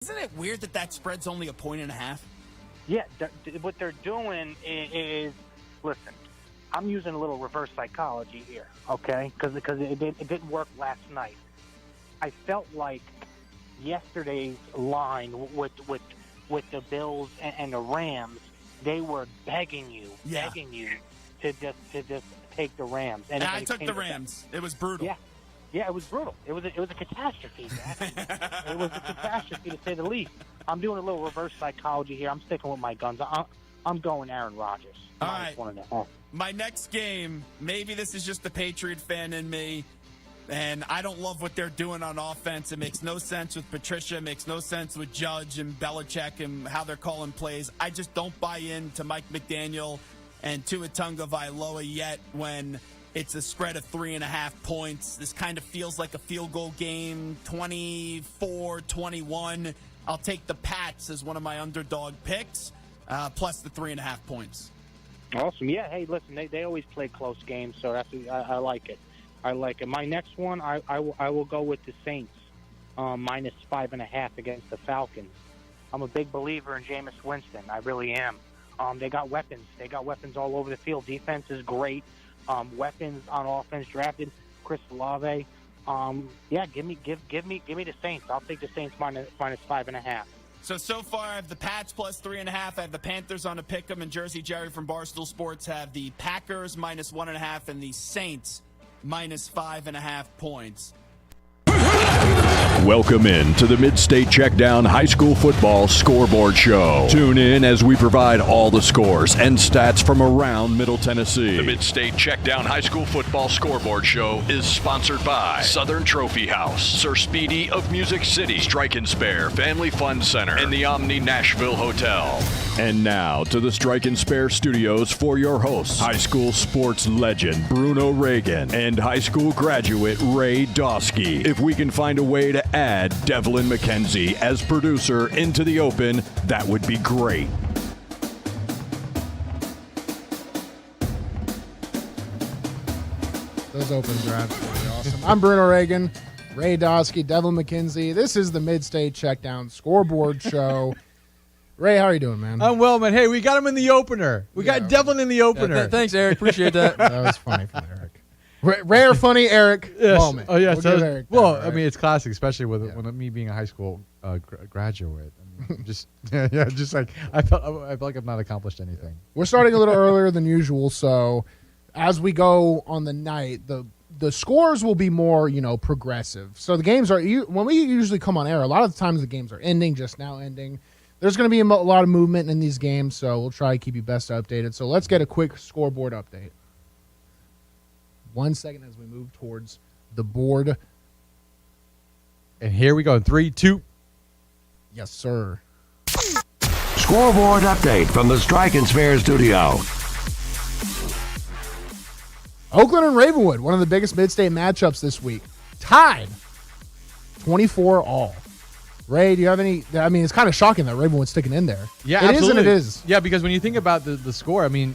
Isn't it weird that spread's only a 1.5? Yeah, what they're doing is, listen, I'm using a little reverse psychology here, okay? Because it didn't work last night. I felt like yesterday's line with the Bills and the Rams, they were begging you to just take the Rams. And I took the Rams. It was brutal. Yeah, it was brutal. It was a catastrophe, man. It was a catastrophe, to say the least. I'm doing a little reverse psychology here. I'm sticking with my guns. I'm going Aaron Rodgers. All right. My next game, maybe this is just the Patriot fan in me, and I don't love what they're doing on offense. It makes no sense with Patricia. It makes no sense with Judge and Belichick and how they're calling plays. I just don't buy into Mike McDaniel and Tua Tagovailoa yet when it's a spread of 3.5 points. This kind of feels like a field goal game, 24-21. I'll take the Pats as one of my underdog picks, plus the 3.5 points. Awesome. Yeah, hey, listen, they always play close games, so I like it. I like it. My next one, I will go with the Saints, minus 5.5 against the Falcons. I'm a big believer in Jameis Winston. I really am. They got weapons. They got weapons all over the field. Defense is great. Weapons on offense drafted. Chris Olave. Give me the Saints. I'll take the Saints minus 5.5. So far I have the Pats plus 3.5. I have the Panthers on a pick'em, and Jersey Jerry from Barstool Sports have the Packers minus 1.5 and the Saints minus 5.5 points. Welcome in to the Mid-State Checkdown High School Football Scoreboard Show. Tune in as we provide all the scores and stats from around Middle Tennessee. The Mid-State Checkdown High School Football Scoreboard Show is sponsored by Southern Trophy House, Sir Speedy of Music City, Strike and Spare Family Fun Center, and the Omni Nashville Hotel. And now to the Strike and Spare Studios for your hosts, high school sports legend Bruno Reagan and high school graduate Ray Dosky. If we can find a way to add Devlin McKenzie as producer into the open, that would be great. Those opens are absolutely awesome. I'm Bruno Reagan, Ray Dosky, Devlin McKenzie. This is the Mid-State Checkdown Scoreboard Show. Ray, how are you doing, man? I'm well, man. Hey, we got him in the opener. We got Devlin in the opener. Thanks, Eric. Appreciate that. That was funny from Eric. Rare funny Eric moment. Oh, yes. We'll Eric well, that, right? I mean, it's classic, especially with me being a high school graduate. I mean, just like I feel like I've not accomplished anything. We're starting a little earlier than usual, so as we go on the night, the scores will be more, progressive. So the games are when we usually come on air, a lot of the times the games are ending, just now ending. There's going to be a lot of movement in these games, so we'll try to keep you best updated. So let's get a quick scoreboard update. 1 second as we move towards the board. And here we go in 3, 2. Yes, sir. Scoreboard update from the Strike and Spare studio. Oakland and Ravenwood, one of the biggest mid-state matchups this week. Tied 24-all. Ray, do you have any? I mean, it's kind of shocking that Ravenwood's sticking in there. Yeah, it absolutely. is and it is. Yeah, because when you think about the score, I mean,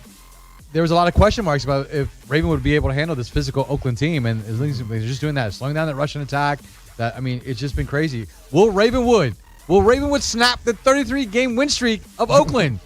there was a lot of question marks about if Ravenwood would be able to handle this physical Oakland team, and as long as they're just doing that, slowing down that Russian attack. That, I mean, it's just been crazy. Will Ravenwood snap the 33-game win streak of Oakland?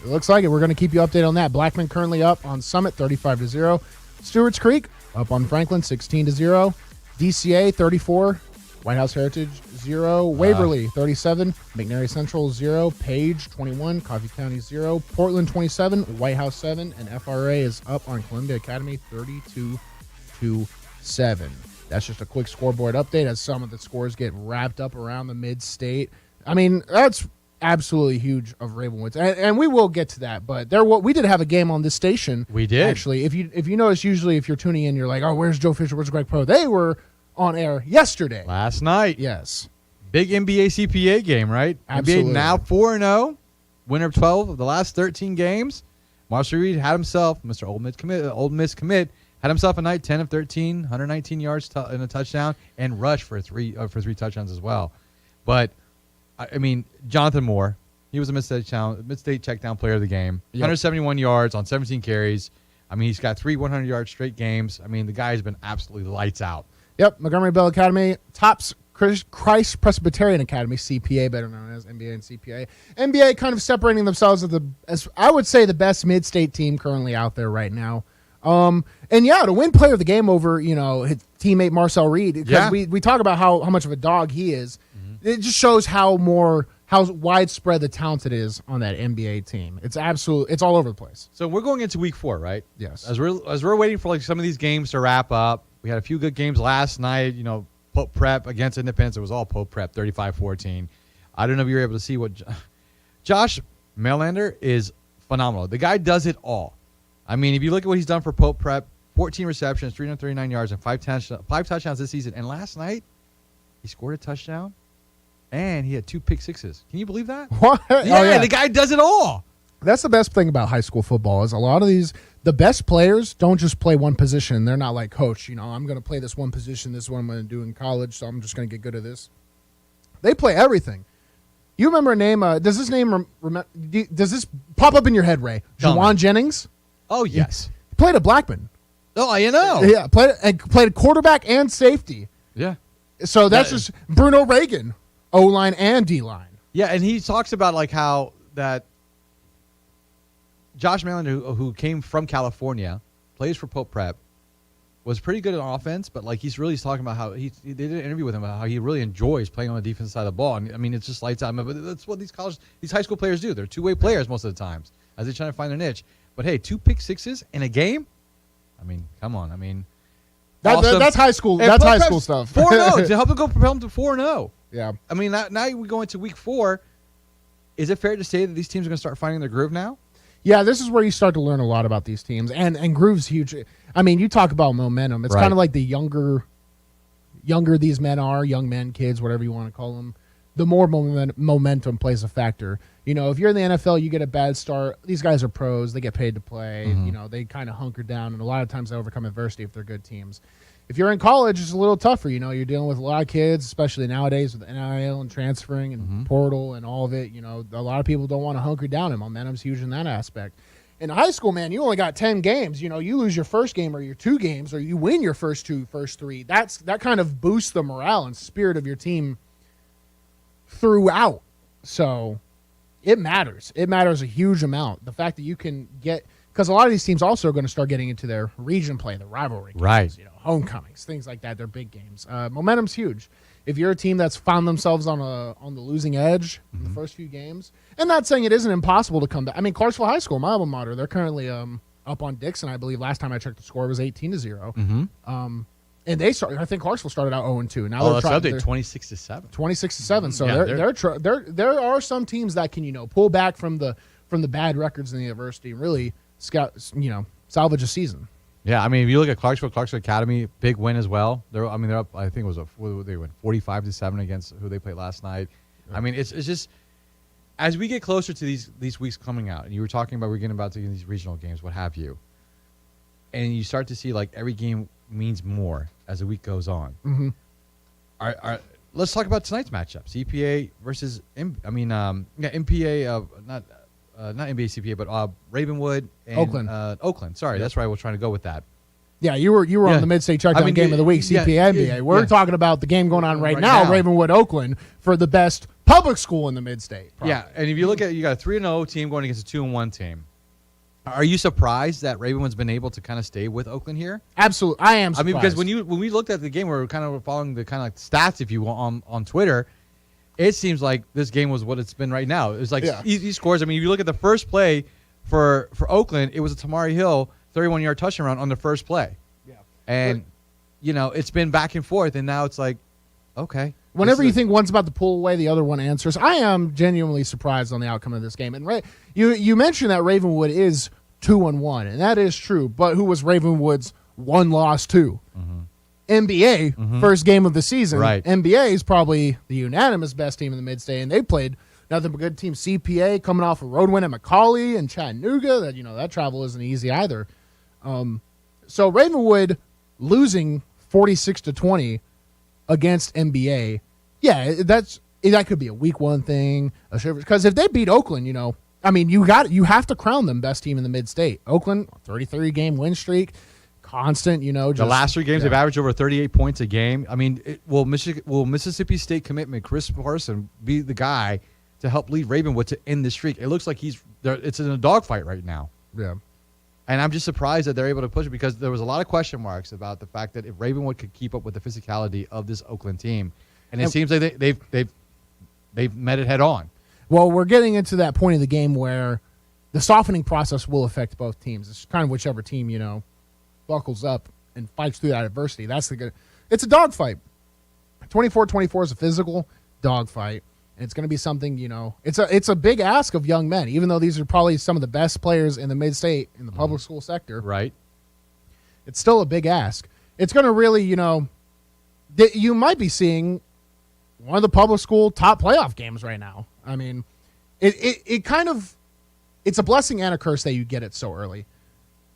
It looks like it. We're going to keep you updated on that. Blackman currently up on Summit 35-0. Stewart's Creek up on Franklin 16-0. DCA 34. White House Heritage 0. Waverly 37. McNairy Central 0. Page 21. Coffee County 0. Portland 27. White House 7. And FRA is up on Columbia Academy 32-7. That's just a quick scoreboard update as some of the scores get wrapped up around the mid-state. I mean, that's absolutely huge of Ravenwood, and we will get to that. But we did have a game on this station. We did, actually. If you notice, usually if you're tuning in, you're like, oh, where's Joe Fisher? Where's Greg Poe? They were on air yesterday, last night. Yes, big NBA CPA game, right? Absolutely. NBA now 4-0, winner of 12 of the last 13 games. Marshall Reed had himself, Mr. Old Miss commit, had himself a night, 10 of 13, 119 yards and a touchdown, and rushed for three touchdowns as well. But I mean, Jonathan Moore, he was a mid-state checkdown player of the game. Yep. 171 yards on 17 carries. I mean, he's got 3 100-yard straight games. I mean, the guy's been absolutely lights out. Yep, Montgomery Bell Academy tops Christ Presbyterian Academy, CPA, better known as NBA and CPA. NBA kind of separating themselves as I would say the best mid-state team currently out there right now. And yeah, to win player of the game over, his teammate Marcel Reed, because we talk about how much of a dog he is. Mm-hmm. It just shows how widespread the talent it is on that NBA team. It's all over the place. So we're going into week 4, right? Yes. As we're waiting for some of these games to wrap up, we had a few good games last night. Pope Prep against Independence. It was all Pope Prep, 35-14. I don't know if you were able to see what Josh Melander is phenomenal. The guy does it all. I mean, if you look at what he's done for Pope Prep, 14 receptions, 339 yards, and 5 touchdowns this season. And last night, he scored a touchdown, and he had 2 pick sixes. Can you believe that? What? Yeah, the guy does it all. That's the best thing about high school football is a lot of the best players don't just play one position. They're not like, coach, I'm going to play this one position. This is what I'm going to do in college, so I'm just going to get good at this. They play everything. You remember a name? Does this pop up in your head, Ray? Juwan Jennings? Oh, yes. He played at Blackman. Oh, you know. Yeah, played quarterback and safety. Yeah. So that's just Bruno Reagan, O-line and D-line. Yeah, and he talks about like how that Josh Melander, who came from California, plays for Pope Prep, was pretty good on offense, but like he's talking about how they did an interview with him about how he really enjoys playing on the defensive side of the ball. And I mean, it's just lights out. But that's what these high school players do. They're two-way players most of the times as they're trying to find their niche. But hey, 2 pick sixes in a game? I mean, come on. I mean, that's high school. That's high school stuff. 4-0 to help him propel him to 4-0. Yeah. I mean, now we go into week 4. Is it fair to say that these teams are going to start finding their groove now? Yeah, this is where you start to learn a lot about these teams, and groove's huge. I mean, you talk about momentum. It's kind of like the younger these men are, young men, kids, whatever you want to call them. The more momentum plays a factor. If you're in the NFL, you get a bad start. These guys are pros. They get paid to play. Mm-hmm. They kind of hunker down, and a lot of times they overcome adversity if they're good teams. If you're in college, it's a little tougher. You're dealing with a lot of kids, especially nowadays with NIL and transferring and portal and all of it. A lot of people don't want to hunker down, and momentum's huge in that aspect. In high school, man, you only got 10 games. You lose your first game or your 2 games, or you win your first 3. That kind of boosts the morale and spirit of your team throughout. So it matters. It matters a huge amount. The fact that you can get – because a lot of these teams also are going to start getting into their region play, the rivalry games, right? Homecomings, things like that. They're big games. Momentum's huge. If you're a team that's found themselves on the losing edge in the first few games, and not saying it isn't impossible to come back. I mean, Clarksville High School, my alma mater, they're currently up on Dixon. I believe last time I checked the score was 18-0. And they started. I think Clarksville started out 0-2. Now they're trying 26-7. 26-7. So there are some teams that can pull back from the bad records in the adversity and really salvage a season. Yeah, I mean, if you look at Clarksville Academy, big win as well. They're up. I think it was they went 45-7 against who they played last night. Yeah. I mean, it's just as we get closer to these weeks coming out, and you were talking about we're getting about to these regional games, what have you, and you start to see like every game means more as the week goes on. Mm-hmm. Let's talk about tonight's matchup: CPA versus MPA. Not NBA CPA, but Ravenwood and Oakland. Sorry, that's where I was trying to go with that. Yeah, you were on the Mid-State Checkdown game of the week, CPA NBA. We're talking about the game going on right now, Ravenwood Oakland, for the best public school in the Mid-State. Probably. Yeah, and if you look at you got a 3-0 team going against a 2-1 team. Are you surprised that Ravenwood's been able to kind of stay with Oakland here? Absolutely, I am surprised. I mean, because when we looked at the game, we were kind of following the kind of like stats, if you will, on Twitter. It seems like this game was what it's been right now. It was like easy scores. I mean, if you look at the first play for Oakland, it was a Tamari Hill 31-yard touchdown run on the first play. Yeah. And, it's been back and forth, and now it's like, okay. Whenever you think one's about to pull away, the other one answers. I am genuinely surprised on the outcome of this game. And you mentioned that Ravenwood is 2-1, and that is true. But who was Ravenwood's one loss to? Mm-hmm. NBA, first game of the season. Right. NBA is probably the unanimous best team in the Mid-State, and they played nothing but good team. CPA coming off a road win at McCauley and Chattanooga. That travel isn't easy either. So Ravenwood losing 46-20 against NBA. Yeah, that could be a week 1 thing. Because if they beat Oakland, you have to crown them best team in the Mid-State. Oakland, 33-game win streak. constant, the last 3 games they've averaged over 38 points a game. I mean, will Mississippi State commitment Chris Parson be the guy to help lead Ravenwood to end the streak? It looks like it's in a dogfight right now. Yeah. And I'm just surprised that they're able to push it, because there was a lot of question marks about the fact that if Ravenwood could keep up with the physicality of this Oakland team, and it seems like they've met it head on. Well, we're getting into that point of the game where the softening process will affect both teams. It's kind of whichever team, buckles up and fights through that adversity. It's a dogfight. 24-24 is a physical dogfight, and it's going to be something, it's a big ask of young men, even though these are probably some of the best players in the mid-state in the public school sector. Right. It's still a big ask. It's going to really, you might be seeing one of the public school top playoff games right now. I mean, it kind of, it's a blessing and a curse that you get it so early.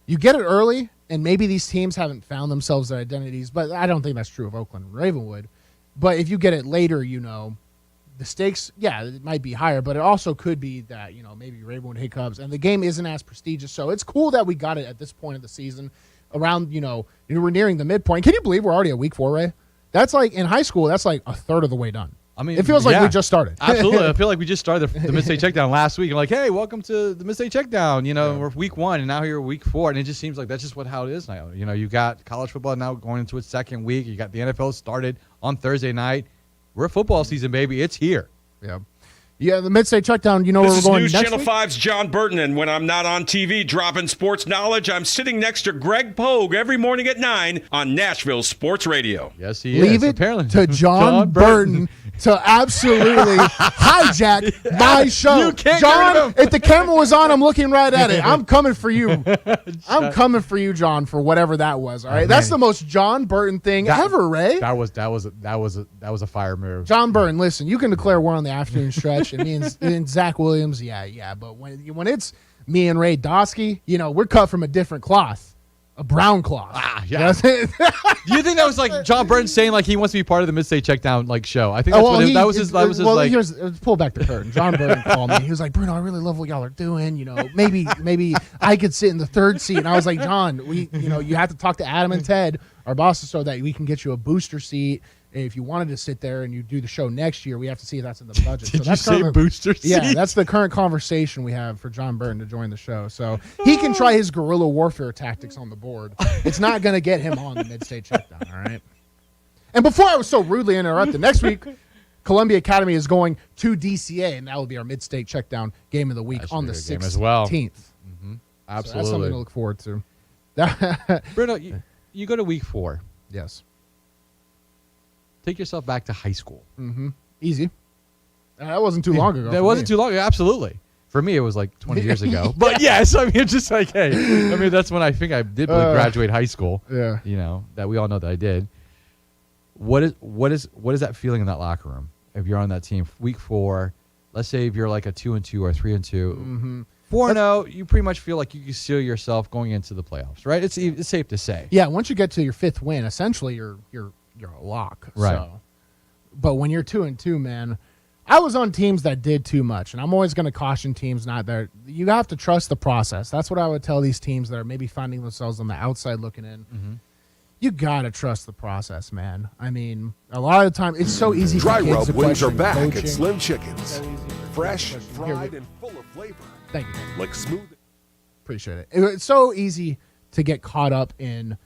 You get it early, and maybe these teams haven't found themselves their identities, but I don't think that's true of Oakland and Ravenwood. But if you get it later, the stakes, it might be higher, but it also could be that, maybe Ravenwood hiccups, and the game isn't as prestigious. So it's cool that we got it at this point of the season around, we're nearing the midpoint. Can you believe we're already at week 4, Ray? That's like, in high school, that's like a third of the way done. I mean, it feels like we just started. Absolutely. I feel like we just started the Mid-State Checkdown last week. And like, hey, welcome to the Mid-State Checkdown. We're week 1, and now here we're week 4. And it just seems like that's just how it is now. You got college football now going into its second week. You got the NFL started on Thursday night. We're football season, baby. It's here. Yeah. Yeah, the Mid-State Checkdown, where we're going News next Channel week? 5's John Burton, and when I'm not on TV dropping sports knowledge, I'm sitting next to Greg Pogue every morning at 9 on Nashville Sports Radio. Yes, he Leave is. it Apparently. to John Burton to absolutely hijack my show. You can't get rid John, of him. if the camera was on, I'm looking right at it. I'm coming for you. I'm coming for you, John, for whatever that was. All right, that's the most John Burton thing ever, Ray. That was a fire move. John Burton, listen, you can declare war on the afternoon stretch, and me and Zach Williams, but when it's me and Ray Dosky, we're cut from a different cloth. A brown cloth. Yeah. Do you think that was like John Burton saying like he wants to be part of the Mid-State Checkdown show? I think that was his like. Here's pull back the curtain. John Burton called me. He was like, Bruno, I really love what y'all are doing. Maybe I could sit in the third seat. And I was like, John, you have to talk to Adam and Ted, our bosses, so that we can get you a booster seat. If you wanted to sit there and you do the show next year, we have to see if that's in the budget. Did you say booster seat? Yeah, that's the current conversation we have for John Burton to join the show. So he can try his guerrilla warfare tactics on the board. It's not going to get him on the Mid-State Checkdown, all right? And before I was so rudely interrupted, next week, Columbia Academy is going to DCA, and that will be our Mid-State Checkdown game of the week on the 16th. As well. Mm-hmm. Absolutely. So that's something to look forward to. Bruno, you go to week 4. Yes. Take yourself back to high school. Mm-hmm. Easy. That wasn't too long ago. That wasn't too long ago. Absolutely. For me, it was like 20 years ago. But yes, I mean, it's just like, hey, that's when I think I did graduate high school. Yeah. That we all know that I did. What is that feeling in that locker room? If you're on that team, week 4, let's say if you're like a 2-2 or 3-2, mm-hmm. 4-0, you pretty much feel like you can seal yourself going into the playoffs, right? It's safe to say. Yeah. Once you get to your 5th win, essentially you're a lock. Right. So, but when you're 2-2, man, I was on teams that did too much, and I'm always going to caution teams not there. You have to trust the process. That's what I would tell these teams that are maybe finding themselves on the outside looking in. Mm-hmm. You got to trust the process, man. I mean, a lot of the time, it's so easy Dry for kids rub to wings are question back coaching. at Slim Chickens. So easy for Fresh, kids to question. fried, and full of flavor. Thank you. Like smooth. Appreciate it. It's so easy to get caught up in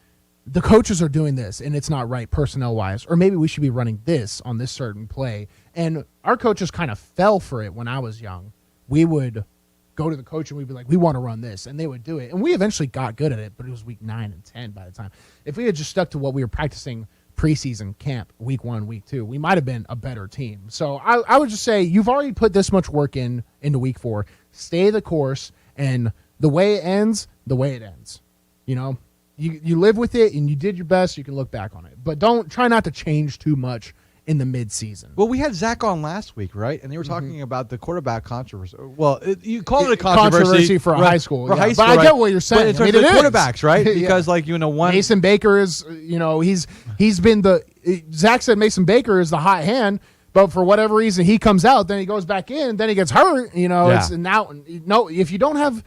the coaches are doing this and it's not right personnel wise, or maybe we should be running this on this certain play. And our coaches kind of fell for it when I was young. We would go to the coach and we'd be like, we want to run this, and they would do it. And we eventually got good at it, but it was week 9 and 10 by the time. If we had just stuck to what we were practicing preseason camp, week 1, week 2, we might have been a better team. So I would just say you've already put this much work into week 4. Stay the course, and the way it ends, the way it ends. You live with it and you did your best, you can look back on it. But try not to change too much in the midseason. Well, we had Zach on last week, right? And they were talking about the quarterback controversy. Well, you call it a controversy for right, high school. For Yeah. high school, but I right? get what you're saying. But in terms I mean, of it is. quarterbacks, right? Because one Mason Baker is, he's been Zach said Mason Baker is the hot hand, but for whatever reason he comes out, then he goes back in, then he gets hurt. It's now if you don't have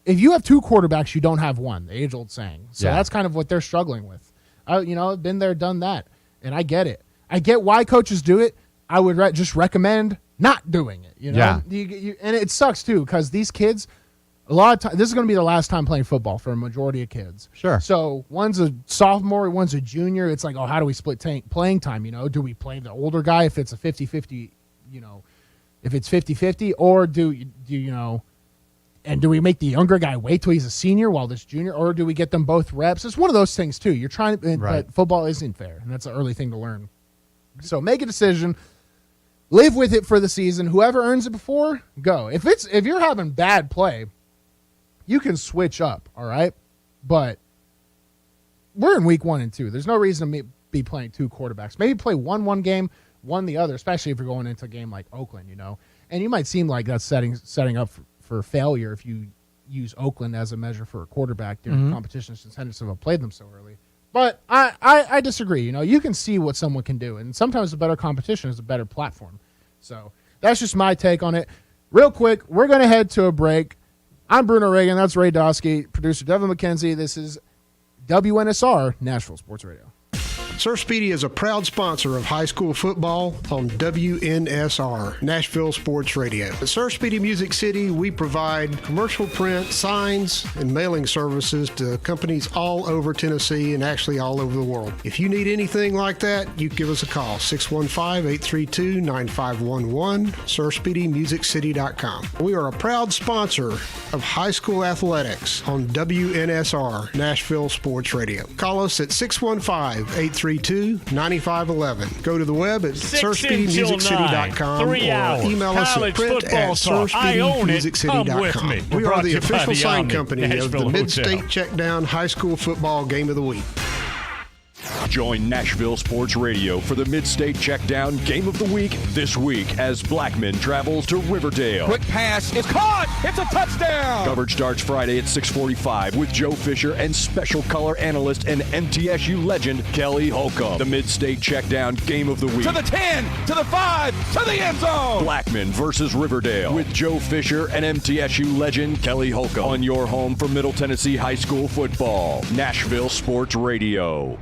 if you have two quarterbacks, you don't have one, the age-old saying. So Yeah. that's kind of what they're struggling with. I've been there, done that, and I get it. I get why coaches do it. I would just recommend not doing it. Yeah. And it sucks, too, because these kids, a lot of time, this is going to be the last time playing football for a majority of kids. Sure. So one's a sophomore, one's a junior. It's like, how do we split playing time? Do we play the older guy if it's a 50-50, if it's 50-50, or do we make the younger guy wait till he's a senior while this junior, or do we get them both reps? It's one of those things too. You're trying, but football isn't fair, and that's an early thing to learn. So make a decision, live with it for the season. Whoever earns it before, go. If you're having bad play, you can switch up, all right? But we're in week 1 and 2. There's no reason to be playing two quarterbacks. Maybe play one game, one the other, especially if you're going into a game like Oakland, And you might seem like that's setting up for failure if you use Oakland as a measure for a quarterback during the competition, since Henderson played them so early. But I disagree. You can see what someone can do, and sometimes a better competition is a better platform. So that's just my take on it. Real quick, we're going to head to a break. I'm Bruno Reagan. That's Ray Dosky. Producer Devin McKenzie. This is WNSR, Nashville Sports Radio. Surf Speedy is a proud sponsor of high school football on WNSR, Nashville Sports Radio. At Surf Speedy Music City, we provide commercial print, signs, and mailing services to companies all over Tennessee and actually all over the world. If you need anything like that, you give us a call, 615-832-9511, surfspeedymusiccity.com. We are a proud sponsor of high school athletics on WNSR, Nashville Sports Radio. Call us at 615-832-9511. Go to the web at surfspeedymusiccity.com or email us at print@surfspeedymusiccity.com. We are the official sign company of the Mid-State Checkdown High School Football Game of the Week. Join Nashville Sports Radio for the Mid-State Checkdown Game of the Week this week as Blackman travels to Riverdale. Quick pass. It's caught. It's a touchdown. Coverage starts Friday at 6:45 with Joe Fisher and special color analyst and MTSU legend Kelly Holcomb. The Mid-State Checkdown Game of the Week. To the 10, to the 5, to the end zone. Blackman versus Riverdale with Joe Fisher and MTSU legend Kelly Holcomb on your home for Middle Tennessee High School football. Nashville Sports Radio.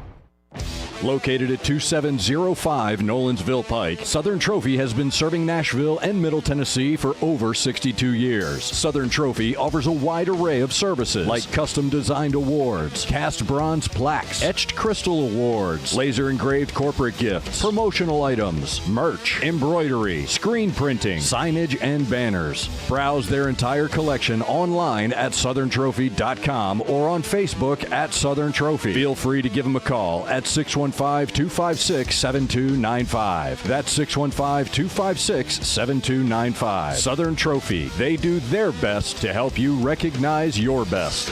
Located at 2705 Nolensville Pike, Southern Trophy has been serving Nashville and Middle Tennessee for over 62 years. Southern Trophy offers a wide array of services like custom-designed awards, cast bronze plaques, etched crystal awards, laser-engraved corporate gifts, promotional items, merch, embroidery, screen printing, signage, and banners. Browse their entire collection online at southerntrophy.com or on Facebook at Southern Trophy. Feel free to give them a call at 615-256-7295. That's 615-256-7295. Southern Trophy. They do their best to help you recognize your best.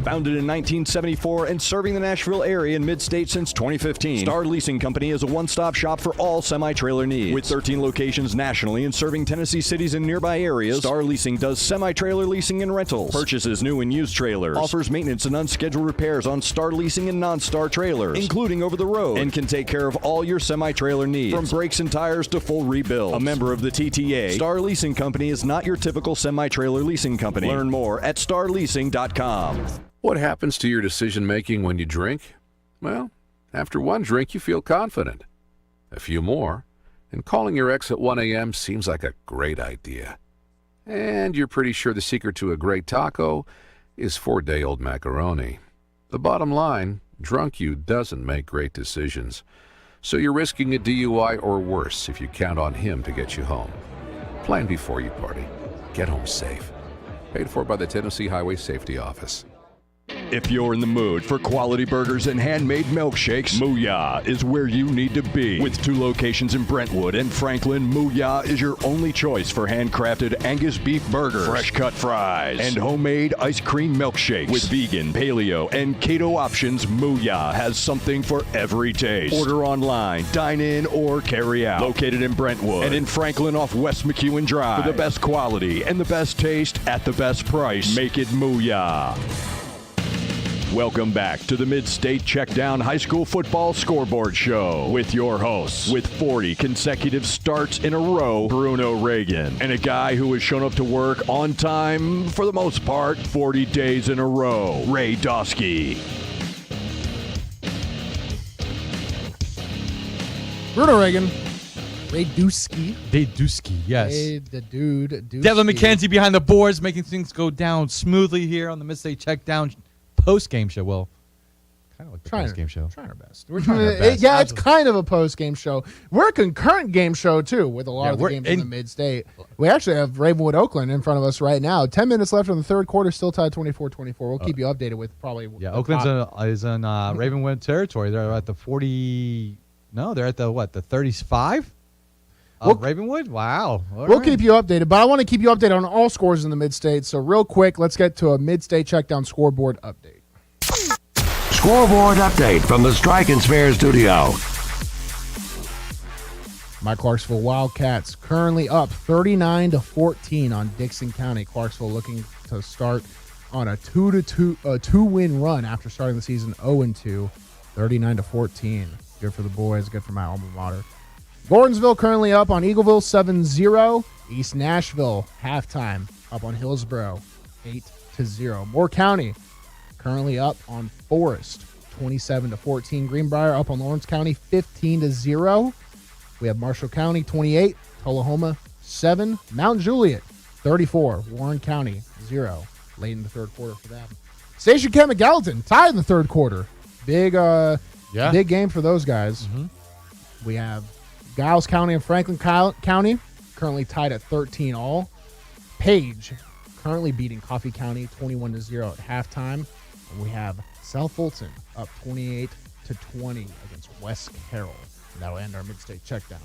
Founded in 1974 and serving the Nashville area and mid-state since 2015, Star Leasing Company is a one-stop shop for all semi-trailer needs. With 13 locations nationally and serving Tennessee cities and nearby areas, Star Leasing does semi-trailer leasing and rentals, purchases new and used trailers, offers maintenance and unscheduled repairs on Star Leasing and non-Star trailers, including over the road, and can take care of all your semi-trailer needs, from brakes and tires to full rebuilds. A member of the TTA, Star Leasing Company is not your typical semi-trailer leasing company. Learn more at starleasing.com. What happens to your decision-making when you drink? Well, after one drink, you feel confident. A few more, and calling your ex at 1 a.m. seems like a great idea. And you're pretty sure the secret to a great taco is 4-day-old macaroni. The bottom line, drunk you doesn't make great decisions. So you're risking a DUI or worse if you count on him to get you home. Plan before you party. Get home safe. Paid for by the Tennessee Highway Safety Office. If you're in the mood for quality burgers and handmade milkshakes, Mooyah is where you need to be. With 2 locations in Brentwood and Franklin, Mooyah is your only choice for handcrafted Angus beef burgers, fresh cut fries, and homemade ice cream milkshakes. With vegan, paleo, and keto options, Mooyah has something for every taste. Order online, dine in, or carry out. Located in Brentwood and in Franklin off West McEwen Drive. For the best quality and the best taste at the best price, make it Mooyah. Welcome back to the Mid-State Checkdown High School Football Scoreboard Show with your hosts, with 40 consecutive starts in a row, Bruno Reagan, and a guy who has shown up to work on time for the most part 40 days in a row, Ray Dosky. Bruno Reagan. Ray Dusky. Ray Dusky, yes. Ray the dude. Dusky. Devin McKenzie behind the boards, making things go down smoothly here on the Mid-State Checkdown post-game show. Well, kind of like the post-game show. Trying our best. We're trying our best. Yeah, it's kind of a post-game show. We're a concurrent game show, too, with a lot of the games in the Mid-State. We actually have Ravenwood Oakland in front of us right now. 10 minutes left in the third quarter, still tied 24-24. We'll keep you updated with probably. Yeah, Oakland's is in Ravenwood territory. They're at the 40. No, they're at the, the 35? Ravenwood? Wow. We'll keep you updated, but I want to keep you updated on all scores in the Mid-State. So real quick, let's get to a Mid-State Checkdown scoreboard update. Scoreboard update from the Strike and Spare studio. My Clarksville Wildcats currently up 39-14 on Dixon County. Clarksville looking to start on a 2-win run after starting the season 0-2, 39-14. Good for the boys, good for my alma mater. Gordonsville currently up on Eagleville 7-0. East Nashville halftime up on Hillsborough 8-0. Moore County currently up on Forest 27-14. Greenbrier up on Lawrence County 15-0. We have Marshall County 28, Tullahoma 7, Mount Juliet 34, Warren County 0. Late in the third quarter for them. Station Kent McGallatin tied in the third quarter. Big game for those guys. Mm-hmm. We have Giles County and Franklin County currently tied at 13 all. Page currently beating Coffee County 21-0 at halftime. And we have South Fulton up 28-20 against West Carroll. And that'll end our Mid-State Checkdown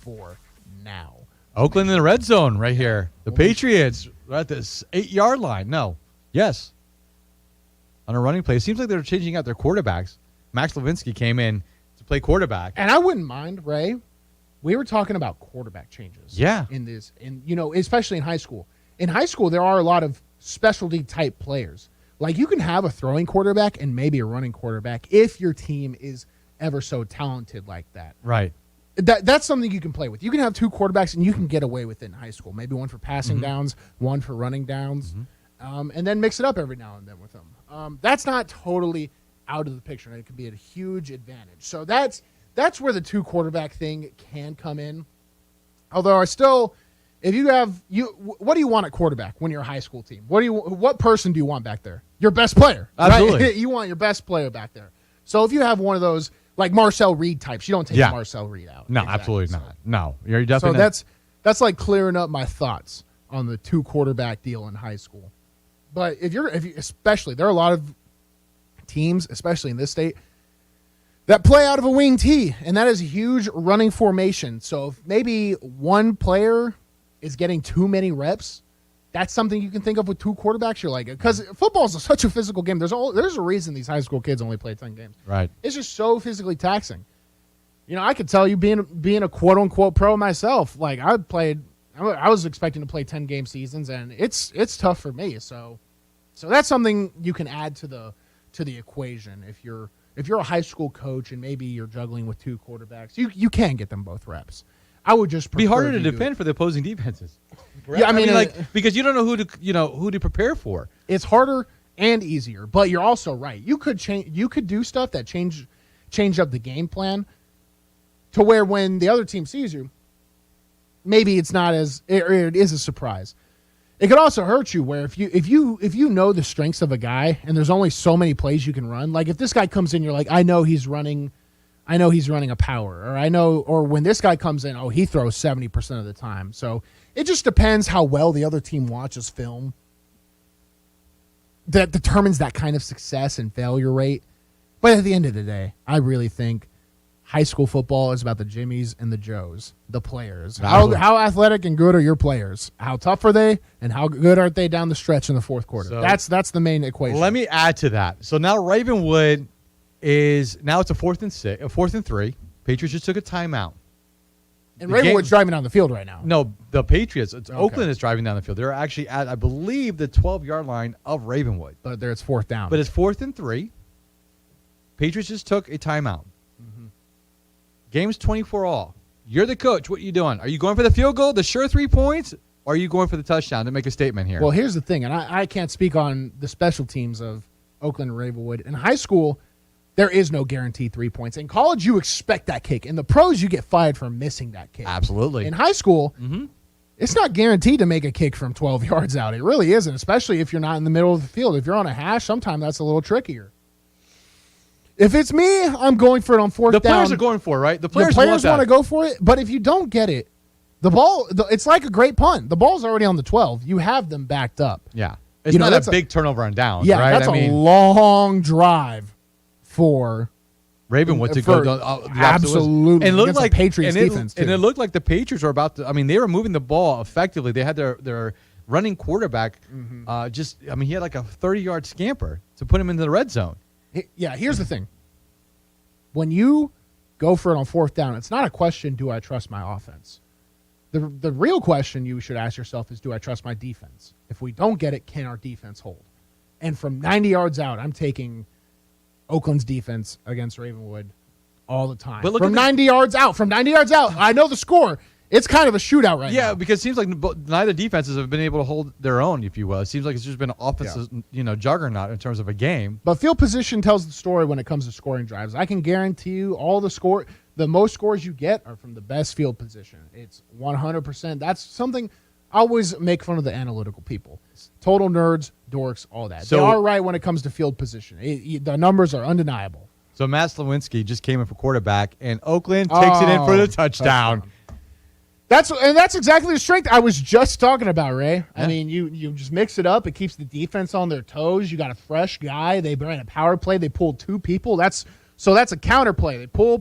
for now. Oakland in the red zone right here. The Patriots are at this 8-yard line. No. Yes. On a running play. It seems like they're changing out their quarterbacks. Max Levinsky came in to play quarterback. And I wouldn't mind, Ray. We were talking about quarterback changes. Yeah. Especially in high school. In high school, there are a lot of specialty type players. Like you can have a throwing quarterback and maybe a running quarterback if your team is ever so talented like that. Right. That's something you can play with. You can have two quarterbacks and you can get away with it in high school. Maybe one for passing downs, one for running downs, and then mix it up every now and then with them. That's not totally out of the picture. And it could be a huge advantage. So that's where the two quarterback thing can come in. Although what do you want at quarterback when you're a high school team? What person do you want back there? Your best player. Absolutely. Right? You want your best player back there. So if you have one of those like Marcel Reed types, you don't take Marcel Reed out. No, exactly. absolutely not. No, you're definitely. So that's like clearing up my thoughts on the two quarterback deal in high school. But if you especially, there are a lot of teams, especially in this state, that play out of a wing T, and that is a huge running formation. So if maybe one player is getting too many reps, that's something you can think of with two quarterbacks. You're like, because football is such a physical game. There's a reason these high school kids only play 10 games. Right. It's just so physically taxing. I could tell you being a quote unquote pro myself, like I was expecting to play 10-game seasons, and it's tough for me. So that's something you can add to the equation if you're a high school coach and maybe you're juggling with two quarterbacks. You can get them both reps. I would just be harder to defend for the opposing defenses. Yeah, I mean, because you don't know who to prepare for. It's harder and easier, but you're also right. You could do stuff that change up the game plan to where when the other team sees you, maybe it's not it is a surprise. It could also hurt you where if you know the strengths of a guy and there's only so many plays you can run. Like if this guy comes in, you're like, I know he's running a power, or when this guy comes in, he throws 70% of the time. So it just depends how well the other team watches film. That determines that kind of success and failure rate. But at the end of the day, I really think high school football is about the Jimmies and the Joes, the players. How athletic and good are your players? How tough are they? And how good are they down the stretch in the fourth quarter? So that's the main equation. Let me add to that. So now Ravenwood it's a 4th and 3. Patriots just took a timeout. And Ravenwood's driving down the field right now. No, the Patriots. Oakland is driving down the field. They're actually at, I believe, the 12-yard line of Ravenwood. But there it's 4th down. But it's 4th and 3. Patriots just took a timeout. Mm-hmm. Game's 24-all. You're the coach. What are you doing? Are you going for the field goal, the sure 3 points, or are you going for the touchdown to make a statement here? Well, here's the thing, and I can't speak on the special teams of Oakland and Ravenwood. In high school, there is no guaranteed 3 points. In college, you expect that kick. In the pros, you get fired for missing that kick. Absolutely. In high school, it's not guaranteed to make a kick from 12 yards out. It really isn't, especially if you're not in the middle of the field. If you're on a hash, sometimes that's a little trickier. If it's me, I'm going for it on 4th down. The players are going for it, right? The players want to go for it, but if you don't get it, the ball, it's like a great punt. The ball's already on the 12. You have them backed up. Yeah. It's not a big turnover on downs, yeah, right? That's a long drive for Ravenwood to go the absolutely. And it looked like Patriots defense, too. And it looked like the Patriots were about to, they were moving the ball effectively. They had their running quarterback he had like a 30-yard scamper to put him into the red zone. Yeah, here's the thing. When you go for it on 4th down, it's not a question, do I trust my offense? The real question you should ask yourself is, do I trust my defense? If we don't get it, can our defense hold? And from 90 yards out, I'm taking Oakland's defense against Ravenwood all the time. But from 90 yards out, I know the score. It's kind of a shootout right now. Yeah, because it seems like neither defenses have been able to hold their own, if you will. It seems like it's just been an offensive, juggernaut in terms of a game. But field position tells the story when it comes to scoring drives. I can guarantee you the most scores you get are from the best field position. It's 100%. That's something I always make fun of the analytical people. Total nerds, dorks, all that. So, they are right when it comes to field position. The numbers are undeniable. So Matt Slawinski just came in for quarterback, and Oakland takes it in for the touchdown. That's exactly the strength I was just talking about, Ray. Yeah. I mean, you just mix it up. It keeps the defense on their toes. You got a fresh guy. They ran a power play. They pulled 2 people. That's a counter play. They pull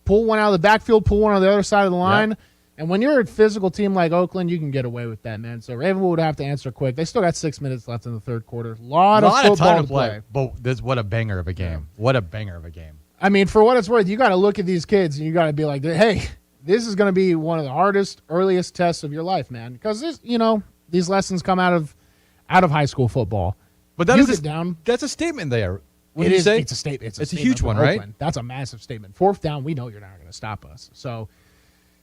one out of the backfield, pull one on the other side of the line. Yep. And when you're a physical team like Oakland, you can get away with that, man. So Ravenwood would have to answer quick. They still got 6 minutes left in the third quarter. A lot of football to play. But what a banger of a game. Yeah. What a banger of a game. I mean, for what it's worth, you got to look at these kids and you got to be like, hey, this is going to be one of the hardest, earliest tests of your life, man. Because these lessons come out of high school football. But that's a statement there. It's a statement. It's a huge one, right? That's a massive statement. 4th down, we know you're not going to stop us. So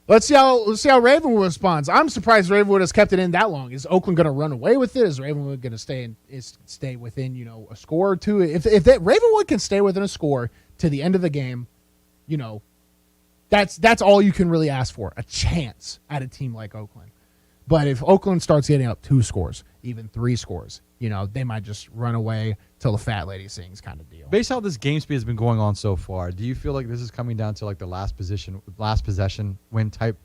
let's see how Ravenwood responds. I'm surprised Ravenwood has kept it in that long. Is Oakland going to run away with it? Is Ravenwood going to stay within a score or two? If Ravenwood can stay within a score to the end of the game, that's all you can really ask for, a chance at a team like Oakland. But if Oakland starts getting up 2 scores, even 3 scores, they might just run away till the fat lady sings kind of deal. Based on how this game speed has been going on so far, do you feel like this is coming down to like the last possession win type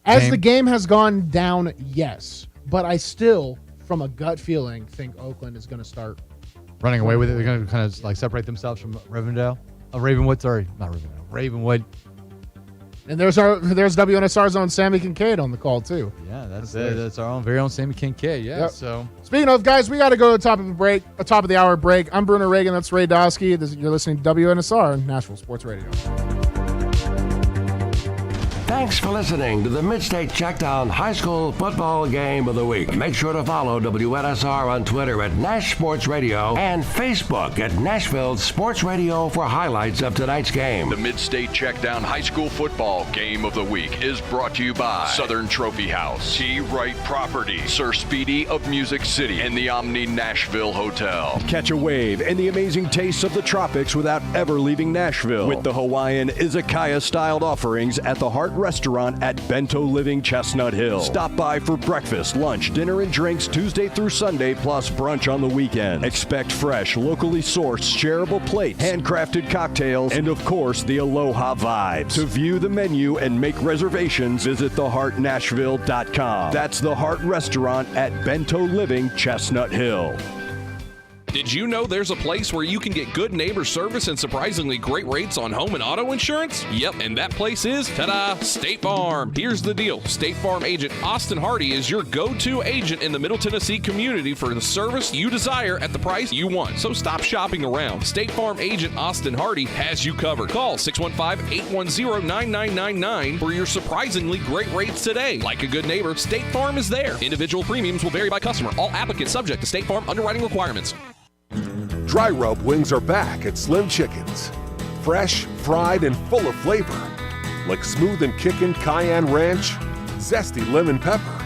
As the game has gone down, yes. But I still, from a gut feeling, think Oakland is going to start running away with it. They're going to kind of like separate themselves from Ravenwood. Sorry, not Ravenwood. Ravenwood. And there's WNSR's own Sammy Kincaid on the call too. Yeah, that's our very own Sammy Kincaid. Yeah. Yep. So speaking of, guys, we got to go to the top of the hour break. I'm Bruno Reagan. That's Ray Dosky. You're listening to WNSR, Nashville Sports Radio. Thanks for listening to the Mid-State Checkdown High School Football Game of the Week. Make sure to follow WNSR on Twitter at Nash Sports Radio and Facebook at Nashville Sports Radio for highlights of tonight's game. The Mid-State Checkdown High School Football Game of the Week is brought to you by Southern Trophy House, T. Wright Property, Sir Speedy of Music City, and the Omni Nashville Hotel. Catch a wave and the amazing tastes of the tropics without ever leaving Nashville with the Hawaiian izakaya-styled offerings at the Hart Restaurant at Bento Living Chestnut Hill. Stop by for breakfast, lunch, dinner, and drinks Tuesday through Sunday, plus brunch on the weekend. Expect fresh, locally sourced, shareable plates, handcrafted cocktails, and of course, the Aloha vibes. To view the menu and make reservations, visit theheartnashville.com. That's the Hart Restaurant at Bento Living Chestnut Hill. Did you know there's a place where you can get good neighbor service and surprisingly great rates on home and auto insurance? Yep, and that place is, ta-da, State Farm. Here's the deal. State Farm agent Austin Hardy is your go-to agent in the Middle Tennessee community for the service you desire at the price you want. So stop shopping around. State Farm agent Austin Hardy has you covered. Call 615-810-9999 for your surprisingly great rates today. Like a good neighbor, State Farm is there. Individual premiums will vary by customer. All applicants subject to State Farm underwriting requirements. Dry rub wings are back at Slim Chickens. Fresh, fried, and full of flavor. Like smooth and kickin' cayenne ranch, zesty lemon pepper,